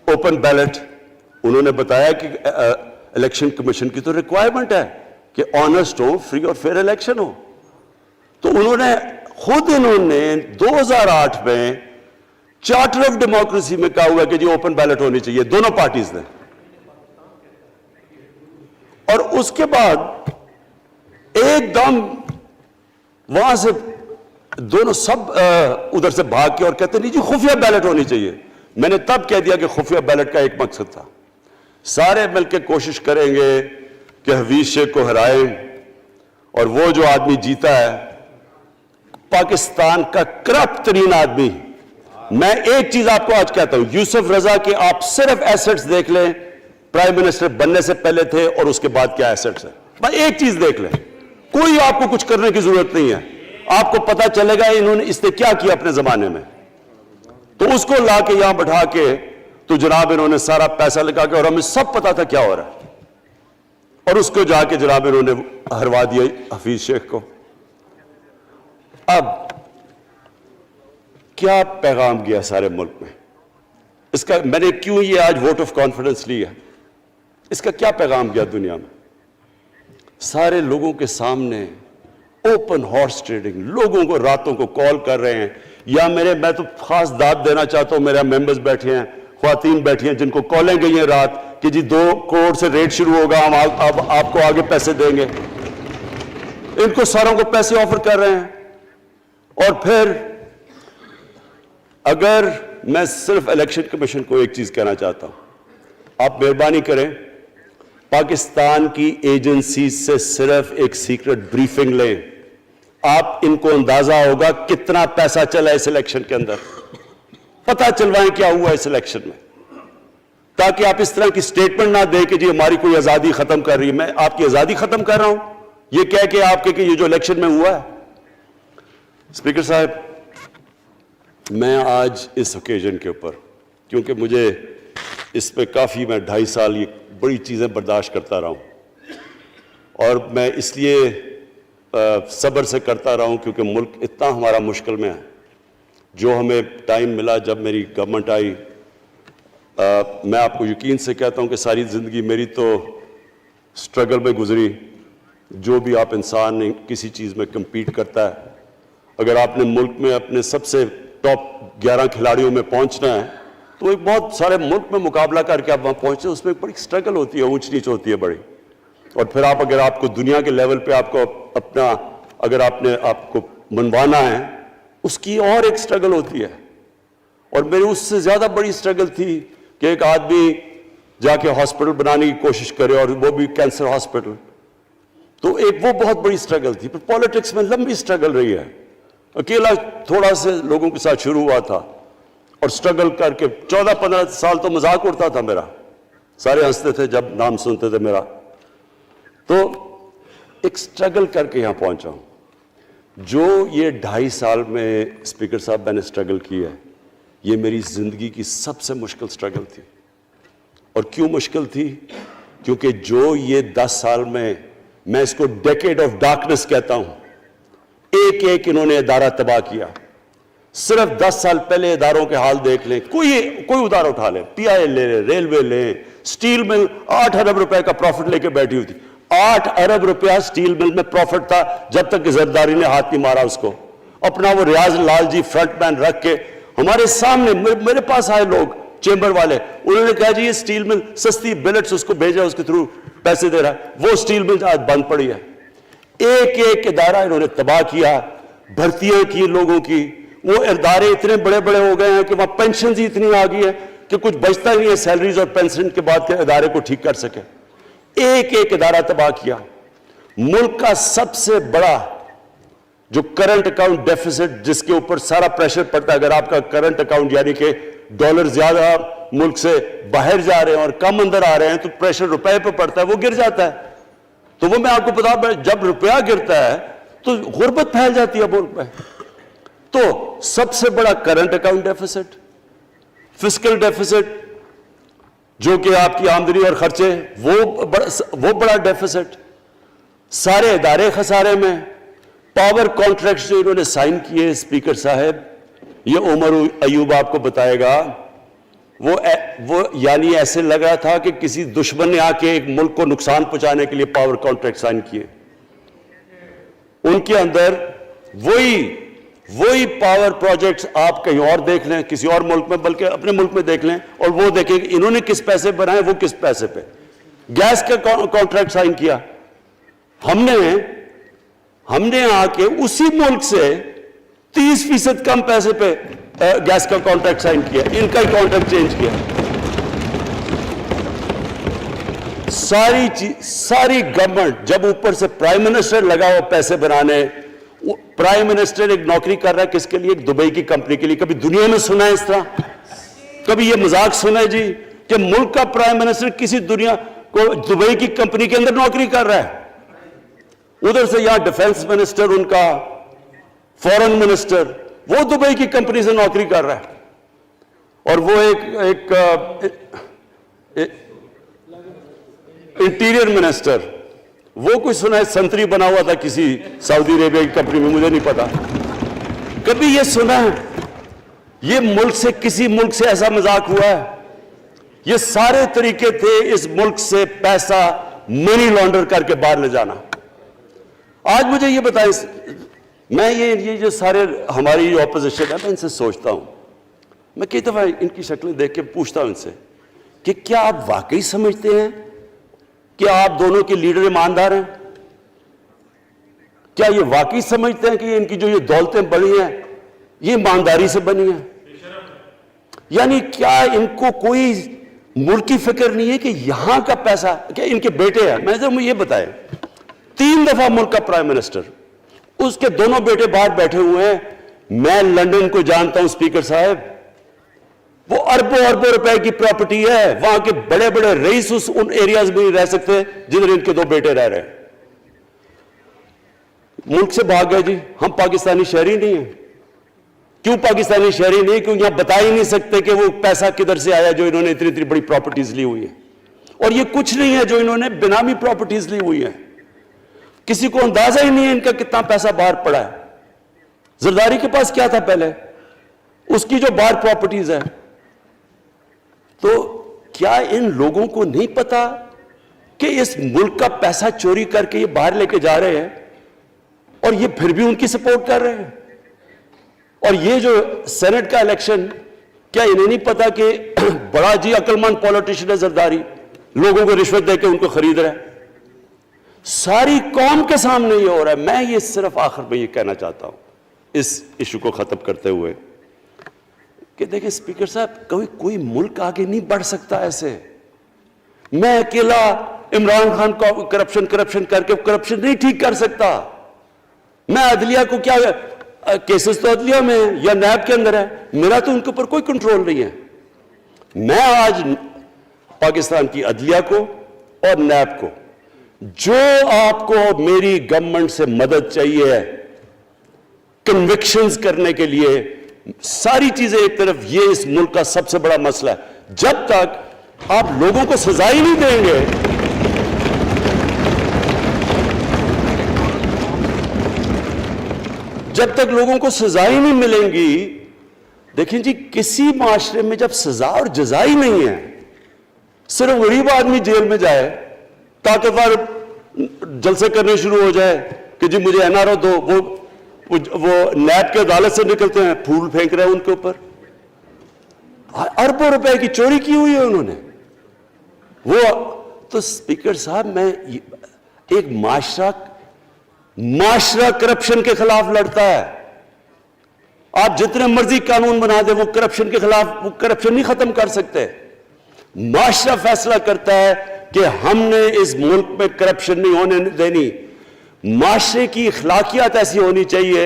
اوپن بیلٹ۔ انہوں نے بتایا کہ الیکشن کمیشن کی تو ریکوائرمنٹ ہے کہ آنسٹ ہو، فری اور فیئر الیکشن ہو۔ تو انہوں نے 2008 میں چارٹر آف ڈیموکریسی میں کہا ہوا کہ جی اوپن بیلٹ ہونی چاہیے، دونوں پارٹیز نے۔ اور اس کے بعد ایک دم وہاں سے دونوں سب ادھر سے بھاگ کے اور کہتے نہیں جی خفیہ بیلٹ ہونی چاہیے۔ میں نے تب کہہ دیا کہ خفیہ بیلٹ کا ایک مقصد تھا، سارے مل کے کوشش کریں گے کہ حفیظ شیخ کو ہرائیں، اور وہ جو آدمی جیتا ہے پاکستان کا کرپٹ ترین آدمی۔ میں ایک چیز آپ کو آج کہتا ہوں، یوسف رضا کے آپ صرف ایسٹس دیکھ لیں، پرائم منسٹر بننے سے پہلے تھے اور اس کے بعد کیا ایسٹس ہیں، بس ایک چیز دیکھ لیں، کوئی آپ کو کچھ کرنے کی ضرورت نہیں ہے، آپ کو پتا چلے گا انہوں نے اس نے کیا کیا اپنے زمانے میں۔ تو اس کو لا کے یہاں بٹھا کے تو جناب انہوں نے سارا پیسہ لگا کے, اور ہمیں سب پتا تھا کیا ہو رہا ہے, اور اس کو جا کے جناب انہوں نے ہروا دیا حفیظ شیخ کو. اب کیا پیغام گیا سارے ملک میں اس کا؟ میں نے کیوں یہ آج ووٹ آف کانفیڈنس لی ہے, اس کا کیا پیغام گیا دنیا میں؟ سارے لوگوں کے سامنے اوپن ہارس ٹریڈنگ, لوگوں کو راتوں کو کال کر رہے ہیں, یا میں تو خاص داد دینا چاہتا ہوں, میرے ممبرز بیٹھے ہیں, خواتین بیٹھی ہیں جن کو کالیں گئی ہیں رات کہ جی 2 کروڑ سے ریٹ شروع ہوگا, ہم اب آپ کو آگے پیسے دیں گے. ان کو ساروں کو پیسے آفر کر رہے ہیں. اور پھر اگر میں صرف الیکشن کمیشن کو ایک چیز کہنا چاہتا ہوں, آپ مہربانی کریں پاکستان کی ایجنسیز سے صرف ایک سیکرٹ بریفنگ لیں, آپ ان کو اندازہ ہوگا کتنا پیسہ چلا اس الیکشن کے اندر, پتہ چلوائیں کیا ہوا اس الیکشن میں, تاکہ آپ اس طرح کی سٹیٹمنٹ نہ دیں کہ جی ہماری کوئی آزادی ختم کر رہی ہے. میں آپ کی آزادی ختم کر رہا ہوں یہ کہہ کے آپ کے کہ یہ جو الیکشن میں ہوا ہے. اسپیکر صاحب, میں آج اس اوکیزن کے اوپر, کیونکہ مجھے اس پہ کافی, میں 2.5 سال یہ بڑی چیزیں برداشت کرتا رہا ہوں, اور میں اس لیے صبر سے کرتا رہا ہوں کیونکہ ملک اتنا ہمارا مشکل میں ہے. جو ہمیں ٹائم ملا جب میری گورنمنٹ آئی, میں آپ کو یقین سے کہتا ہوں کہ ساری زندگی میری تو سٹرگل میں گزری. جو بھی آپ انسان کسی چیز میں کمپیٹ کرتا ہے, اگر آپ نے ملک میں اپنے سب سے ٹاپ 11 کھلاڑیوں میں پہنچنا ہے تو ایک بہت سارے ملک میں مقابلہ کر کے آپ وہاں پہنچتے ہیں, اس میں ایک بڑی سٹرگل ہوتی ہے, اونچ نیچ ہوتی ہے بڑی. اور پھر اگر آپ کو دنیا کے لیول پہ آپ کو اپنا, اگر آپ کو منوانا ہے, اس کی اور ایک سٹرگل ہوتی ہے. اور میری اس سے زیادہ بڑی سٹرگل تھی کہ ایک آدمی جا کے ہاسپٹل بنانے کی کوشش کرے, اور وہ بھی کینسر ہاسپٹل, تو ایک وہ بہت بڑی سٹرگل تھی. پھر پالیٹکس میں لمبی سٹرگل رہی ہے, اکیلا تھوڑا سے لوگوں کے ساتھ شروع ہوا تھا, اور سٹرگل کر کے 14-15 سال تو مذاق اڑتا تھا میرا, سارے ہنستے تھے جب نام سنتے تھے میرا. تو ایک سٹرگل کر کے یہاں پہنچا ہوں. جو یہ 2.5 سال میں اسپیکر صاحب میں نے سٹرگل کی ہے, یہ میری زندگی کی سب سے مشکل سٹرگل تھی. اور کیوں مشکل تھی؟ کیونکہ جو یہ 10 سال میں اس کو ڈیکیڈ آف ڈارکنس کہتا ہوں, ایک ایک انہوں نے ادارہ تباہ کیا. صرف 10 سال پہلے اداروں کے حال دیکھ لیں, کوئی ادارہ اٹھا لیں, پی آئی لے لیں, ریلوے لیں, سٹیل مل 8 ارب روپے کا پروفٹ لے کے بیٹھی ہوئی تھی. 8 ارب روپیہ سٹیل مل میں پروفٹ تھا جب تک کہ زرداری نے ہاتھ نہیں مارا اس کو. اپنا وہ ریاض لال جی فرنٹ مین رکھ کے ہمارے سامنے, میرے پاس آئے لوگ چیمبر والے, انہوں نے کہا جی یہ سٹیل مل سستی بلٹس اس کو بھیجا, اس کے تھرو پیسے دے رہا ہے. وہ سٹیل مل آج بند پڑی ہے. ایک ایک ادارہ انہوں نے تباہ کیا, بھرتیاں کی لوگوں کی. وہ ادارے اتنے بڑے بڑے ہو گئے ہیں کہ وہاں پینشنز ہی اتنی آ گئی ہے کہ کچھ بچتا نہیں ہے سیلریز اور پینشن کے بعد کے ادارے کو ٹھیک کر سکے. ایک ایک ادارہ تباہ کیا. ملک کا سب سے بڑا جو کرنٹ اکاؤنٹ ڈیفیسٹ, جس کے اوپر سارا پریشر پڑتا ہے, اگر آپ کا کرنٹ اکاؤنٹ یعنی کہ ڈالر زیادہ ملک سے باہر جا رہے ہیں اور کم اندر آ رہے ہیں تو پریشر روپے پہ پڑتا ہے, وہ گر جاتا ہے. تو وہ میں آپ کو بتا, جب روپیہ گرتا ہے تو غربت پھیل جاتی ہے ملک میں. تو سب سے بڑا current account deficit, fiscal deficits جو کہ آپ کی آمدنی اور خرچے, وہ بڑا ڈیفیسٹ. سارے ادارے خسارے میں. پاور کانٹریکٹس جو انہوں نے سائن کیے اسپیکر صاحب, یہ عمر ایوب آپ کو بتائے گا, وہ یعنی ایسے لگ رہا تھا کہ کسی دشمن نے آ کے ایک ملک کو نقصان پہنچانے کے لیے پاور کانٹریکٹ سائن کیے. ان کے اندر وہی پاور پروجیکٹس آپ کہیں اور دیکھ لیں, کسی اور ملک میں, بلکہ اپنے ملک میں دیکھ لیں, اور وہ دیکھیں کہ انہوں نے کس پیسے بنائے, وہ کس پیسے پہ. گیس کا کانٹریکٹ سائن کیا ہم نے آ کے اسی ملک سے 30% کم پیسے پہ گیس کا کانٹریکٹ سائن کیا, ان کا ہی کانٹریکٹ چینج کیا. ساری گورنمنٹ جب اوپر سے پرائم منسٹر لگا ہوا پیسے بنانے, پرائم منسٹر ایک نوکری کر رہا ہے کس کے لیے؟ ایک دبئی کی کمپنی کے لیے. کبھی دنیا میں سنا ہے اس طرح؟ کبھی یہ مذاق سنا ہے جی کہ ملک کا پرائم منسٹر کسی دنیا کو دبئی کی کمپنی کے اندر نوکری کر رہا ہے؟ ادھر سے یہاں ڈیفنس منسٹر, ان کا فورن منسٹر, وہ دبئی کی کمپنی سے نوکری کر رہا ہے. اور وہ ایک انٹیریئر منسٹر، وہ کوئی سنا ہے سنتری بنا ہوا تھا کسی سعودی عربیہ کی کمپنی میں، مجھے نہیں پتا، کبھی یہ سنا ہے یہ ملک سے کسی ملک سے ایسا مذاق ہوا ہے؟ یہ سارے طریقے تھے اس ملک سے پیسہ منی لانڈر کر کے باہر لے جانا۔ آج مجھے یہ بتائیں، میں یہ جو سارے ہماری اپوزیشن ہے، میں ان سے سوچتا ہوں، میں کئی دفعہ ان کی شکلیں دیکھ کے پوچھتا ہوں ان سے کہ کیا آپ واقعی سمجھتے ہیں کہ آپ دونوں کے لیڈر ایماندار ہیں؟ کیا یہ واقعی سمجھتے ہیں کہ ان کی جو یہ دولتیں بڑی ہیں یہ ایمانداری سے بنی ہیں؟ یعنی کیا ان کو کوئی ملک کی فکر نہیں ہے کہ یہاں کا پیسہ، کیا ان کے بیٹے ہیں؟ میں مجھے یہ بتائیں، 3 دفعہ ملک کا پرائم منسٹر، اس کے دونوں بیٹے باہر بیٹھے ہوئے ہیں، میں لندن کو جانتا ہوں اسپیکر صاحب، وہ اربوں اربوں روپے کی پراپرٹی ہے، وہاں کے بڑے بڑے رئیس ان ایریاز میں نہیں رہ سکتے جدھر ان کے 2 بیٹے رہ رہے ہیں۔ ملک سے بھاگ گئے جی، ہم پاکستانی شہری نہیں ہیں۔ کیوں پاکستانی شہری نہیں؟ کیوں یہاں بتا ہی نہیں سکتے کہ وہ پیسہ کدھر سے آیا جو انہوں نے اتنی بڑی پراپرٹیز لی ہوئی ہیں، اور یہ کچھ نہیں ہے جو انہوں نے بنامی پراپرٹیز لی ہوئی ہیں۔ کسی کو اندازہ ہی نہیں ہے ان کا کتنا پیسہ باہر پڑا ہے۔ زرداری کے پاس کیا تھا پہلے، اس کی جو باہر پراپرٹیز ہے، تو کیا ان لوگوں کو نہیں پتا کہ اس ملک کا پیسہ چوری کر کے یہ باہر لے کے جا رہے ہیں اور یہ پھر بھی ان کی سپورٹ کر رہے ہیں؟ اور یہ جو سینٹ کا الیکشن، کیا انہیں نہیں پتا کہ بڑا جی عقل مند پولیٹیشن ہے زرداری، لوگوں کو رشوت دے کے ان کو خرید رہا ہے؟ ساری قوم کے سامنے یہ ہو رہا ہے۔ میں یہ صرف آخر میں یہ کہنا چاہتا ہوں اس ایشو کو ختم کرتے ہوئے کہ دیکھیں اسپیکر صاحب، کوئی ملک آگے نہیں بڑھ سکتا ایسے۔ میں اکیلا عمران خان کو کرپشن کر کے کرپشن نہیں ٹھیک کر سکتا۔ میں عدلیہ کو کیا، کیسز تو عدلیہ میں یا نیب کے اندر ہے، میرا تو ان کے اوپر کوئی کنٹرول نہیں ہے۔ میں آج پاکستان کی عدلیہ کو اور نیب کو، جو آپ کو میری گورنمنٹ سے مدد چاہیے ہے کنوکشنز کرنے کے لیے، ساری چیزیں ایک طرف، یہ اس ملک کا سب سے بڑا مسئلہ ہے۔ جب تک آپ لوگوں کو سزا ہی نہیں دیں گے، جب تک لوگوں کو سزا ہی نہیں ملیں گی، دیکھیں جی کسی معاشرے میں جب سزا اور جزا ہی نہیں ہے، صرف غریب آدمی جیل میں جائے، طاقتور جلسے کرنے شروع ہو جائے کہ جی مجھے این آر او دو، وہ نیب کے عدالت سے نکلتے ہیں، پھول پھینک رہے ہیں ان کے اوپر، اربوں روپے کی چوری کی ہوئی ہے انہوں نے۔ وہ تو اسپیکر صاحب، میں ایک معاشرہ کرپشن کے خلاف لڑتا ہے۔ آپ جتنے مرضی قانون بنا دیں، وہ کرپشن کے خلاف، وہ کرپشن نہیں ختم کر سکتے۔ معاشرہ فیصلہ کرتا ہے کہ ہم نے اس ملک میں کرپشن نہیں ہونے دینی۔ معاشرے کی اخلاقیات ایسی ہونی چاہیے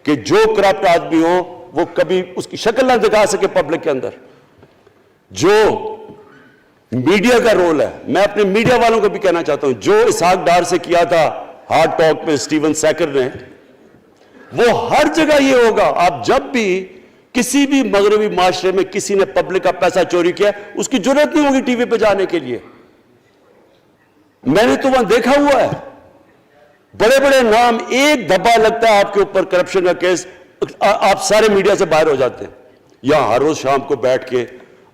کہ جو کرپٹ آدمی ہو وہ کبھی اس کی شکل نہ دکھا سکے پبلک کے اندر۔ جو میڈیا کا رول ہے، میں اپنے میڈیا والوں کو بھی کہنا چاہتا ہوں، جو اسحاق ڈار سے کیا تھا ہارڈ ٹاک میں اسٹیون سیکر نے، وہ ہر جگہ یہ ہوگا۔ آپ جب بھی کسی بھی مغربی معاشرے میں کسی نے پبلک کا پیسہ چوری کیا، اس کی جرات نہیں ہوگی ٹی وی پہ جانے کے لیے۔ میں نے تو وہاں دیکھا ہوا ہے، بڑے بڑے نام، ایک دھبا لگتا ہے آپ کے اوپر کرپشن کا کیس، آپ سارے میڈیا سے باہر ہو جاتے ہیں۔ یہاں ہر روز شام کو بیٹھ کے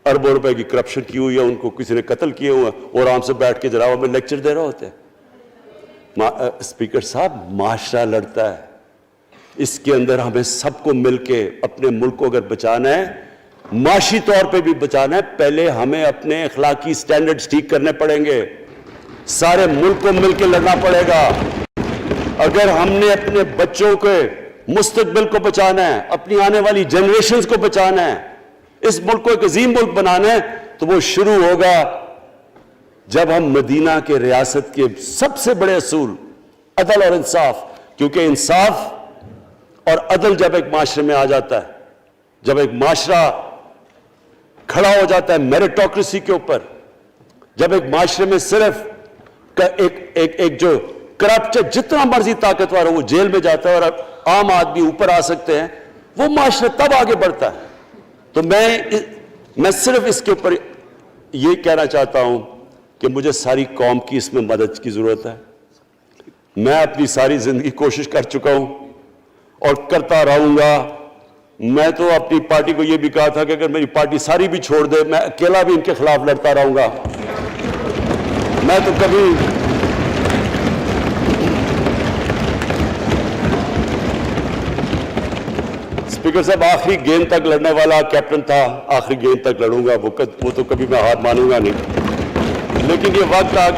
اربوں روپے کی کرپشن کی ہوئی ہے، ان کو کسی نے قتل کیے ہوئے ہیں، اور آرام سے بیٹھ کے جراوہ میں لیکچر دے رہے ہوتے ہیں۔ اسپیکر صاحب، معاشرہ لڑتا ہے، اس کے اندر ہمیں سب کو مل کے اپنے ملک کو اگر بچانا ہے، معاشی طور پہ بھی بچانا ہے، پہلے ہمیں اپنے اخلاقی سٹینڈرڈز ٹھیک کرنے پڑیں گے، سارے ملک کو مل کے لڑنا پڑے گا۔ اگر ہم نے اپنے بچوں کے مستقبل کو بچانا ہے، اپنی آنے والی جنریشنز کو بچانا ہے، اس ملک کو ایک عظیم ملک بنانا ہے، تو وہ شروع ہوگا جب ہم مدینہ کے ریاست کے سب سے بڑے اصول عدل اور انصاف، کیونکہ انصاف اور عدل جب ایک معاشرے میں آ جاتا ہے، جب ایک معاشرہ کھڑا ہو جاتا ہے میریٹوکریسی کے اوپر، جب ایک معاشرے میں صرف ایک جو کرپٹ جتنا مرضی طاقتور ہو وہ جیل میں جاتا ہے اور عام آدمی اوپر آ سکتے ہیں، وہ معاشرہ تب آگے بڑھتا ہے۔ تو میں میں صرف اس کے اوپر یہ کہنا چاہتا ہوں کہ مجھے ساری قوم کی اس میں مدد کی ضرورت ہے. میں اپنی ساری زندگی کوشش کر چکا ہوں اور کرتا رہوں گا. میں تو اپنی پارٹی کو یہ بھی کہا تھا کہ اگر میری پارٹی ساری بھی چھوڑ دے میں اکیلا بھی ان کے خلاف لڑتا رہوں گا. میں تو کبھی اسپیکر صاحب آخری گیند تک لڑنے والا کیپٹن تھا. آخری گیند تک لڑوں گا, وہ تو کبھی میں ہار مانوں گا نہیں. لیکن یہ وقت آ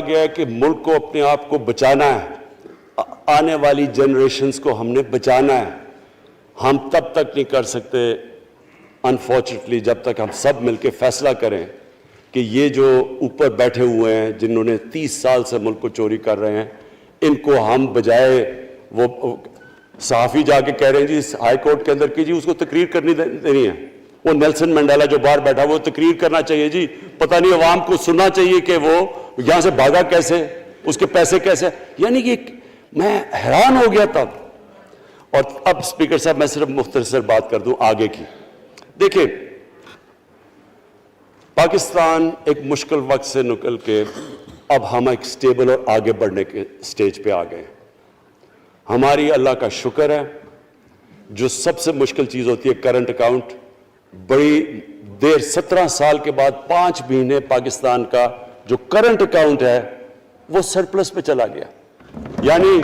گیا ہے کہ ملک کو اپنے آپ کو بچانا ہے. آنے والی جنریشنز کو ہم نے بچانا ہے. ہم تب تک نہیں کر سکتے انفارچونیٹلی جب تک ہم سب مل کے فیصلہ کریں کہ یہ جو اوپر بیٹھے ہوئے ہیں جنہوں نے 30 سال سے ملک کو چوری کر رہے ہیں, ان کو ہم بجائے وہ صحافی جا کے کہہ رہے ہیں جی ہائی کورٹ کے اندر کی جی اس کو تقریر کرنی دینی ہے. وہ نیلسن منڈیلا جو باہر بیٹھا وہ تقریر کرنا چاہیے جی. پتہ نہیں عوام کو سننا چاہیے کہ وہ یہاں سے بھاگا کیسے, اس کے پیسے کیسے. یعنی کہ میں حیران ہو گیا تب. اور اب اسپیکر صاحب میں صرف مختصر بات کر دوں آگے کی. دیکھیں پاکستان ایک مشکل وقت سے نکل کے اب ہم ایک سٹیبل اور آگے بڑھنے کے سٹیج پہ آ گئے. ہماری اللہ کا شکر ہے. جو سب سے مشکل چیز ہوتی ہے کرنٹ اکاؤنٹ, بڑی دیر 17 سال کے بعد 5 مہینے پاکستان کا جو کرنٹ اکاؤنٹ ہے وہ سرپلس پہ چلا گیا. یعنی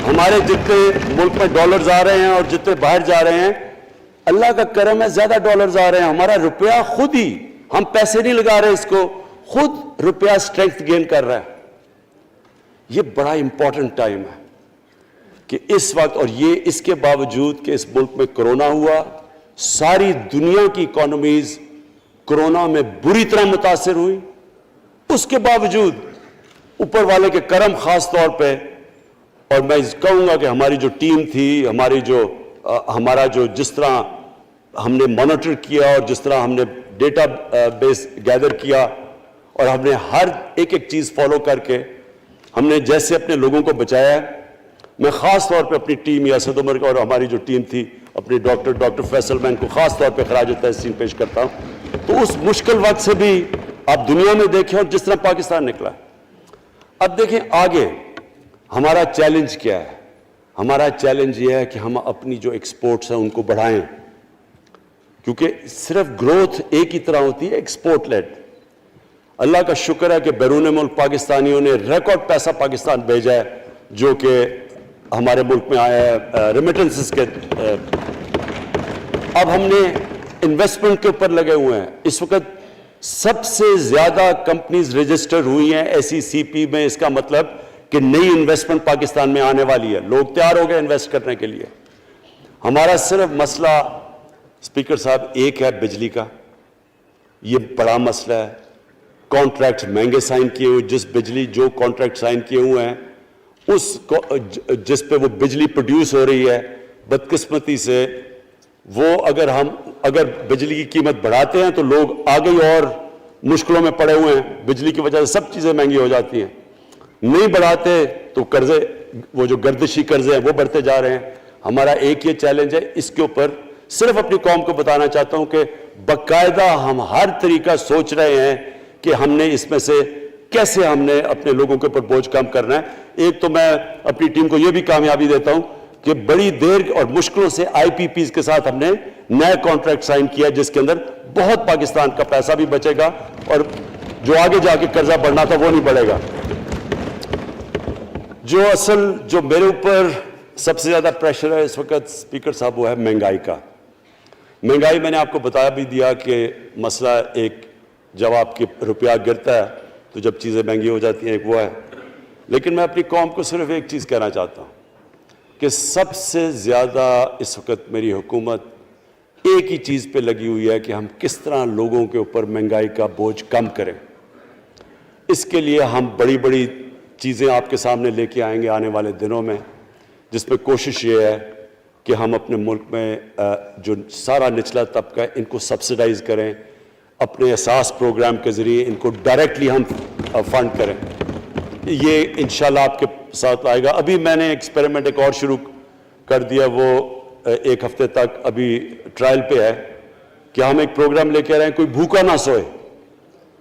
ہمارے جتنے ملک میں ڈالرز آ رہے ہیں اور جتنے باہر جا رہے ہیں اللہ کا کرم ہے زیادہ ڈالرز آ رہے ہیں. ہمارا روپیہ خود ہی, ہم پیسے نہیں لگا رہے اس کو, خود روپیہ اسٹرینتھ گین کر رہا ہے. یہ بڑا امپورٹنٹ ٹائم ہے کہ اس وقت, اور یہ اس کے باوجود کہ اس ملک میں کرونا ہوا, ساری دنیا کی اکانومیز کرونا میں بری طرح متاثر ہوئی, اس کے باوجود اوپر والے کے کرم خاص طور پہ. اور میں کہوں گا کہ ہماری جو ٹیم تھی, ہمارا جو جس طرح ہم نے مانیٹر کیا اور جس طرح ہم نے ڈیٹا بیس گیدر کیا اور ہم نے ہر ایک چیز فالو کر کے ہم نے جیسے اپنے لوگوں کو بچایا ہے. میں خاص طور پہ اپنی ٹیم یاسد عمر اور ہماری جو ٹیم تھی اپنے ڈاکٹر فیصل مین کو خاص طور پہ خراج تحسین پیش کرتا ہوں. تو اس مشکل وقت سے بھی آپ دنیا میں دیکھیں اور جس طرح پاکستان نکلا. اب دیکھیں آگے ہمارا چیلنج کیا ہے. ہمارا چیلنج یہ ہے کہ ہم اپنی جو ایکسپورٹس ہیں ان کو بڑھائیں, کیونکہ صرف گروتھ ایک ہی طرح ہوتی ہے ایکسپورٹ لیڈ. اللہ کا شکر ہے کہ بیرون ملک پاکستانیوں نے ریکارڈ پیسہ پاکستان بھیجا ہے جو کہ ہمارے ملک میں آیا ہے ریمیٹنسز کے. اب ہم نے انویسٹمنٹ کے اوپر لگے ہوئے ہیں. اس وقت سب سے زیادہ کمپنیز رجسٹر ہوئی ہیں SECP میں. اس کا مطلب کہ نئی انویسٹمنٹ پاکستان میں آنے والی ہے. لوگ تیار ہو گئے انویسٹ کرنے کے لیے. ہمارا صرف مسئلہ اسپیکر صاحب ایک ہے بجلی کا. یہ بڑا مسئلہ ہے. کانٹریکٹ مہنگے سائن کیے ہوئے, جس بجلی جو کانٹریکٹ سائن کیے ہوئے ہیں جس پہ وہ بجلی پروڈیوس ہو رہی ہے, بدقسمتی سے وہ اگر بجلی کی قیمت بڑھاتے ہیں تو لوگ آگے اور مشکلوں میں پڑے ہوئے ہیں. بجلی کی وجہ سے سب چیزیں مہنگی ہو جاتی ہیں. نہیں بڑھاتے تو قرضے, وہ جو گردشی قرضے ہیں وہ بڑھتے جا رہے ہیں. ہمارا ایک یہ چیلنج ہے. اس کے اوپر صرف اپنی قوم کو بتانا چاہتا ہوں کہ باقاعدہ ہم ہر طریقہ سوچ رہے ہیں کہ ہم نے اس میں سے کیسے ہم نے اپنے لوگوں کے اوپر بوجھ کم کرنا ہے. ایک تو میں اپنی ٹیم کو یہ بھی کامیابی دیتا ہوں کہ بڑی دیر اور مشکلوں سے IPPs کے ساتھ ہم نے نئے کانٹریکٹ سائن کیا جس کے اندر بہت پاکستان کا پیسہ بھی بچے گا اور جو آگے جا کے قرضہ بڑھنا تھا وہ نہیں بڑھے گا. جو میرے اوپر سب سے زیادہ پریشر ہے اس وقت اسپیکر صاحب وہ ہے مہنگائی کا. مہنگائی میں نے آپ کو بتا بھی دیا کہ مسئلہ ایک جب آپ کے روپیہ گرتا ہے تو جب چیزیں مہنگی ہو جاتی ہیں ایک وہ ہے. لیکن میں اپنی قوم کو صرف ایک چیز کہنا چاہتا ہوں کہ سب سے زیادہ اس وقت میری حکومت ایک ہی چیز پہ لگی ہوئی ہے کہ ہم کس طرح لوگوں کے اوپر مہنگائی کا بوجھ کم کریں. اس کے لیے ہم بڑی بڑی چیزیں آپ کے سامنے لے کے آئیں گے آنے والے دنوں میں, جس میں کوشش یہ ہے کہ ہم اپنے ملک میں جو سارا نچلا طبقہ ہے ان کو سبسڈائز کریں, اپنے اساس پروگرام کے ذریعے ان کو ڈائریکٹلی ہم فنڈ کریں. یہ انشاءاللہ آپ کے ساتھ آئے گا. ابھی میں نے ایکسپیریمنٹ ایک اور شروع کر دیا, وہ ایک ہفتے تک ابھی ٹرائل پہ ہے کہ ہم ایک پروگرام لے کے آ رہے ہیں کوئی بھوکا نہ سوئے.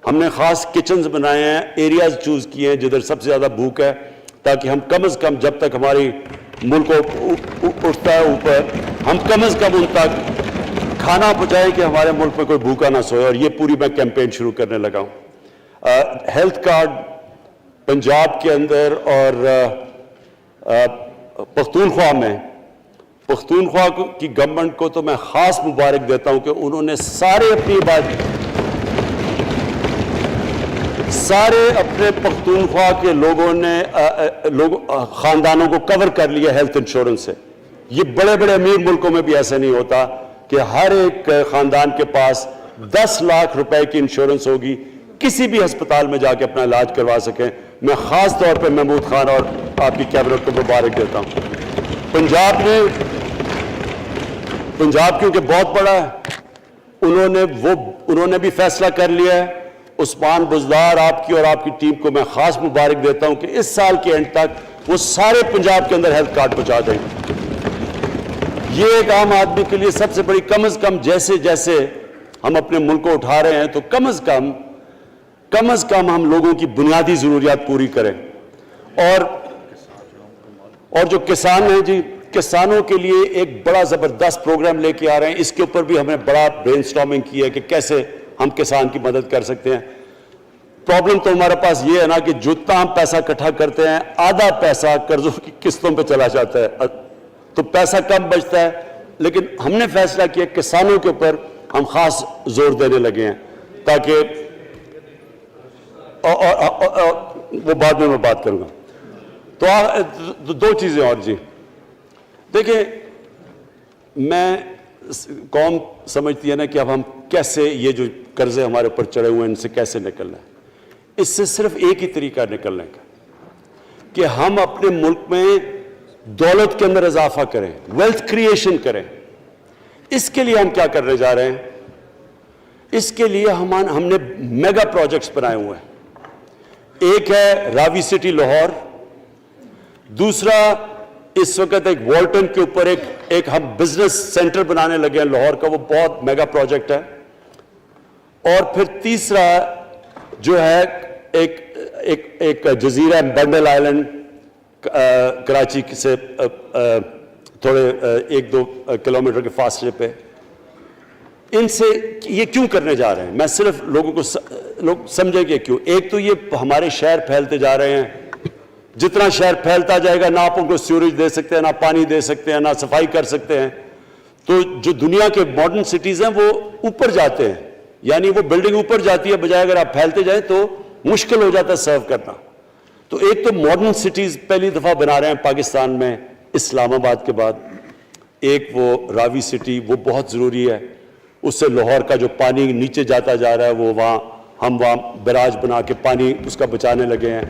ہم نے خاص کچنز بنائے ہیں, ایریاز چوز کیے ہیں جدھر سب سے زیادہ بھوک ہے, تاکہ ہم کم از کم جب تک ہماری ملک اٹھتا ہے اوپر, ہم کم از کم ان تک کھانا پہنچائیں کہ ہمارے ملک میں کوئی بھوکا نہ سوئے. اور یہ پوری میں کیمپین شروع کرنے لگا ہوں. ہیلتھ کارڈ پنجاب کے اندر اور پختونخوا میں, پختونخوا کی گورنمنٹ کو تو میں خاص مبارک دیتا ہوں کہ انہوں نے سارے اپنے پختونخوا کے لوگوں نے خاندانوں کو کور کر لیا ہیلتھ انشورنس سے. یہ بڑے بڑے امیر ملکوں میں بھی ایسا نہیں ہوتا کہ ہر ایک خاندان کے پاس 10 لاکھ روپے کی انشورنس ہوگی, کسی بھی ہسپتال میں جا کے اپنا علاج کروا سکیں. میں خاص طور پہ محمود خان اور آپ کی کیبنٹ کو مبارک دیتا ہوں. پنجاب کیونکہ بہت بڑا ہے, انہوں نے بھی فیصلہ کر لیا ہے. عثمان بزدار آپ کی اور آپ کی ٹیم کو میں خاص مبارک دیتا ہوں کہ اس سال کے اینڈ تک وہ سارے پنجاب کے اندر ہیلتھ کارڈ پہنچا دیں گے. یہ ایک عام آدمی کے لیے سب سے بڑی, کم از کم جیسے جیسے ہم اپنے ملک کو اٹھا رہے ہیں تو کم از کم ہم لوگوں کی بنیادی ضروریات پوری کریں. اور جو کسان ہیں جی, کسانوں کے لیے ایک بڑا زبردست پروگرام لے کے آ رہے ہیں. اس کے اوپر بھی ہمیں بڑا برین سٹارمنگ کی ہے کہ کیسے ہم کسان کی مدد کر سکتے ہیں. پرابلم تو ہمارے پاس یہ ہے نا کہ جتنا ہم پیسہ اکٹھا کرتے ہیں آدھا پیسہ قرضوں کی قسطوں پہ چلا جاتا ہے, تو پیسہ کم بچتا ہے. لیکن ہم نے فیصلہ کیا کسانوں کے اوپر ہم خاص زور دینے لگے ہیں تاکہ وہ بعد میں بات کروں گا. تو 2 چیزیں اور جی. دیکھیں, میں قوم سمجھتی ہے نا کہ اب ہم کیسے یہ جو قرضے ہمارے اوپر چڑھے ہوئے ہیں ان سے کیسے نکلنا ہے. اس سے صرف ایک ہی طریقہ نکلنے کا کہ ہم اپنے ملک میں دولت کے اندر اضافہ کریں, ویلتھ کریشن کریں. اس کے لیے ہم کیا کرنے جا رہے ہیں؟ اس کے لیے ہم نے میگا پروجیکٹس بنائے ہوئے ہیں. ایک ہے راوی سٹی لاہور, دوسرا اس وقت ایک والٹن کے اوپر ایک ہم بزنس سینٹر بنانے لگے ہیں لاہور کا, وہ بہت میگا پروجیکٹ ہے. اور پھر تیسرا جو ہے ایک جزیرہ بنڈل آئلینڈ کراچی سے تھوڑے 1-2 کلومیٹر کے فاصلے پہ. ان سے یہ کیوں کرنے جا رہے ہیں, میں صرف لوگ سمجھیں کہ کیوں. ایک تو یہ ہمارے شہر پھیلتے جا رہے ہیں, جتنا شہر پھیلتا جائے گا نہ آپ ان کو سیوریج دے سکتے ہیں, نہ پانی دے سکتے ہیں, نہ صفائی کر سکتے ہیں. تو جو دنیا کے ماڈرن سٹیز ہیں وہ اوپر جاتے ہیں, یعنی وہ بلڈنگ اوپر جاتی ہے, بجائے اگر آپ پھیلتے جائیں تو مشکل ہو جاتا ہے سرو کرنا. تو ایک تو ماڈرن سٹیز پہلی دفعہ بنا رہے ہیں پاکستان میں اسلام آباد کے بعد. ایک وہ راوی سٹی, وہ بہت ضروری ہے. اس سے لاہور کا جو پانی نیچے جاتا جا رہا ہے وہ ہم وہاں بیراج بنا کے پانی اس کا بچانے لگے ہیں.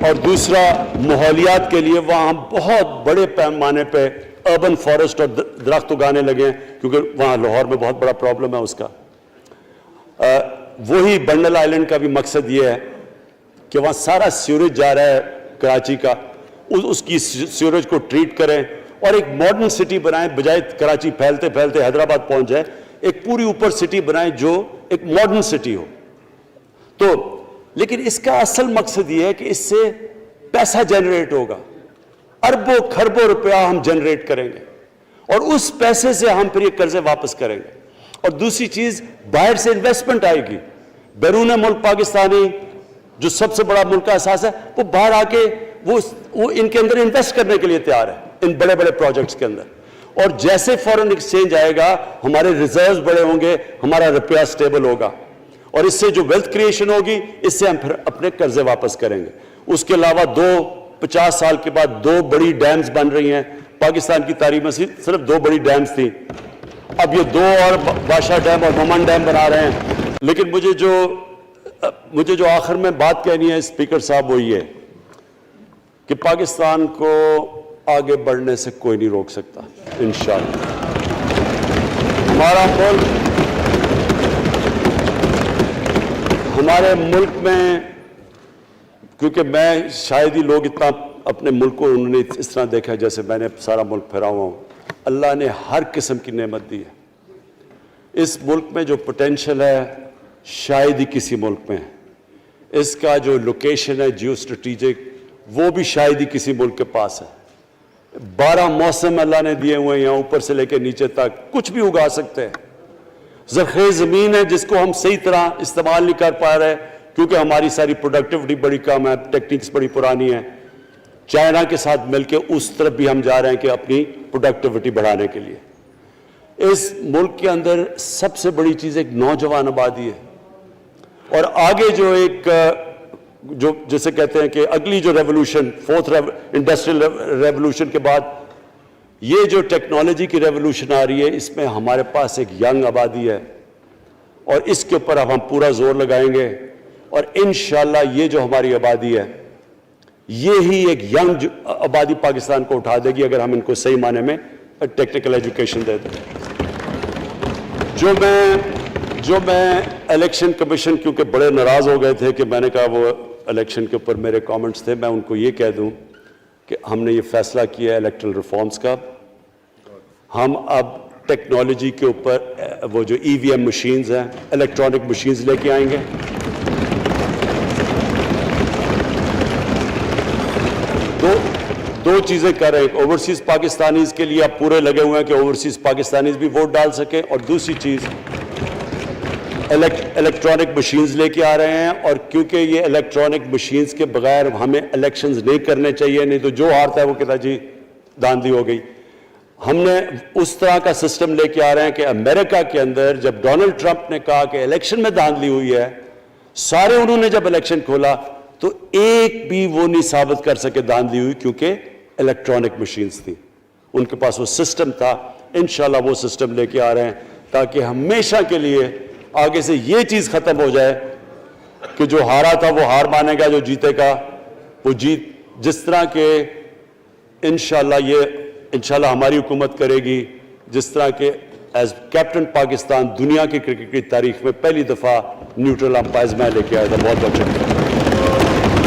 اور دوسرا ماحولیات کے لیے وہاں ہم بہت بڑے پیمانے پہ اربن فارسٹ اور درخت اگانے لگے ہیں, کیونکہ وہاں لاہور میں بہت بڑا پرابلم ہے اس کا. وہی بنڈل آئلینڈ کا بھی مقصد یہ ہے کہ وہاں سارا سیوریج جا رہا ہے کراچی کا, اس کی سیوریج کو ٹریٹ کریں اور ایک ماڈرن سٹی بنائیں, بجائے کراچی پھیلتے پھیلتے حیدرآباد پہنچ جائے. ایک پوری اوپر سٹی بنائیں جو ایک ماڈرن سٹی ہو. تو لیکن اس کا اصل مقصد یہ ہے کہ اس سے پیسہ جنریٹ ہوگا, اربوں کھربوں روپیہ ہم جنریٹ کریں گے, اور اس پیسے سے ہم پھر یہ قرضے واپس کریں گے. اور دوسری چیز, باہر سے انویسٹمنٹ آئے گی. بیرون ملک پاکستانی جو سب سے بڑا ملک کا احساس ہے, وہ باہر آ کے وہ ان کے اندر انویسٹ کرنے کے لیے تیار ہے, ان بڑے بڑے پروجیکٹس کے اندر. اور جیسے فورن ایکسچینج آئے گا ہمارے ریزروز بڑے ہوں گے, ہمارا روپیہ سٹیبل ہوگا, اور اس سے جو ویلتھ کریشن ہوگی اس سے ہم پھر اپنے قرضے واپس کریں گے. اس کے علاوہ 50 سال کے بعد 2 بڑی ڈیمز بن رہی ہیں. پاکستان کی تاریخ میں صرف 2 بڑی ڈیمز تھیں, اب یہ 2 اور بادشاہ ڈیم اور ممن ڈیم بنا رہے ہیں. لیکن مجھے جو آخر میں بات کہنی ہے اسپیکر صاحب وہ یہ کہ پاکستان کو آگے بڑھنے سے کوئی نہیں روک سکتا انشاءاللہ. ہمارے ملک میں, کیونکہ میں شاید ہی لوگ اتنا اپنے ملک کو انہوں نے اس طرح دیکھا جیسے میں نے سارا ملک پھیرا ہوا ہوں. اللہ نے ہر قسم کی نعمت دی ہے. اس ملک میں جو پوٹینشل ہے شاید ہی کسی ملک میں ہے. اس کا جو لوکیشن ہے جیو اسٹریٹجک وہ بھی شاید ہی کسی ملک کے پاس ہے. 12 موسم اللہ نے دیے ہوئے ہیں, یہاں اوپر سے لے کے نیچے تک کچھ بھی اگا سکتے ہیں. زرخیز زمین ہے جس کو ہم صحیح طرح استعمال نہیں کر پا رہے کیونکہ ہماری ساری پروڈکٹیوٹی بڑی کم ہے, ٹیکنیکس بڑی پرانی ہیں. چائنا کے ساتھ مل کے اس طرف بھی ہم جا رہے ہیں کہ اپنی پروڈکٹیوٹی بڑھانے کے لیے. اس ملک کے اندر سب سے بڑی چیز ایک نوجوان آبادی ہے, اور آگے جو ایک جو جسے کہتے ہیں کہ اگلی جو ریولوشن, 4th انڈسٹریل ریولوشن کے بعد یہ جو ٹیکنالوجی کی ریولوشن آ رہی ہے, اس میں ہمارے پاس ایک ینگ آبادی ہے اور اس کے اوپر اب ہم پورا زور لگائیں گے. اور انشاءاللہ یہ جو ہماری آبادی ہے یہ ہی ایک ینگ آبادی پاکستان کو اٹھا دے گی اگر ہم ان کو صحیح معنی میں ٹیکنیکل ایجوکیشن دے دیں. جو میں الیکشن کمیشن کیونکہ بڑے ناراض ہو گئے تھے کہ میں نے کہا وہ الیکشن کے اوپر میرے کامنٹس تھے, میں ان کو یہ کہہ دوں کہ ہم نے یہ فیصلہ کیا ہے الیکٹرل ریفارمز کا. ہم اب ٹیکنالوجی کے اوپر وہ جو EVM مشینز ہیں, الیکٹرانک مشینز لے کے آئیں گے. دو چیزیں کر رہے ہیں. اوورسیز پاکستانیز کے لیے آپ پورے لگے ہوئے ہیں کہ اوورسیز پاکستانیز بھی ووٹ ڈال سکیں, اور دوسری چیز الیکٹرانک مشینز لے کے آ رہے ہیں. اور کیونکہ یہ الیکٹرانک مشینز کے بغیر ہمیں الیکشنز نہیں کرنے چاہیے, نہیں تو جو ہارتا ہے وہ کہتا جی داندلی ہو گئی. ہم نے اس طرح کا سسٹم لے کے آ رہے ہیں کہ امریکہ کے اندر جب ڈونلڈ ٹرمپ نے کہا کہ الیکشن میں داندلی ہوئی ہے, سارے انہوں نے جب الیکشن کھولا تو ایک بھی وہ نہیں ثابت کر سکے داندلی ہوئی کیونکہ الیکٹرانک مشینز تھی, ان کے پاس وہ سسٹم تھا. انشاءاللہ وہ سسٹم لے کے آ رہے ہیں تاکہ ہمیشہ کے لیے آگے سے یہ چیز ختم ہو جائے کہ جو ہارا تھا وہ ہار مانے گا, جو جیتے گا وہ جیت. جس طرح کہ انشاءاللہ ہماری حکومت کرے گی, جس طرح کہ ایز کیپٹن پاکستان دنیا کی کرکٹ کی تاریخ میں پہلی دفعہ نیوٹرل امپائرز میں لے کے آیا تھا. بہت بہت شکریہ.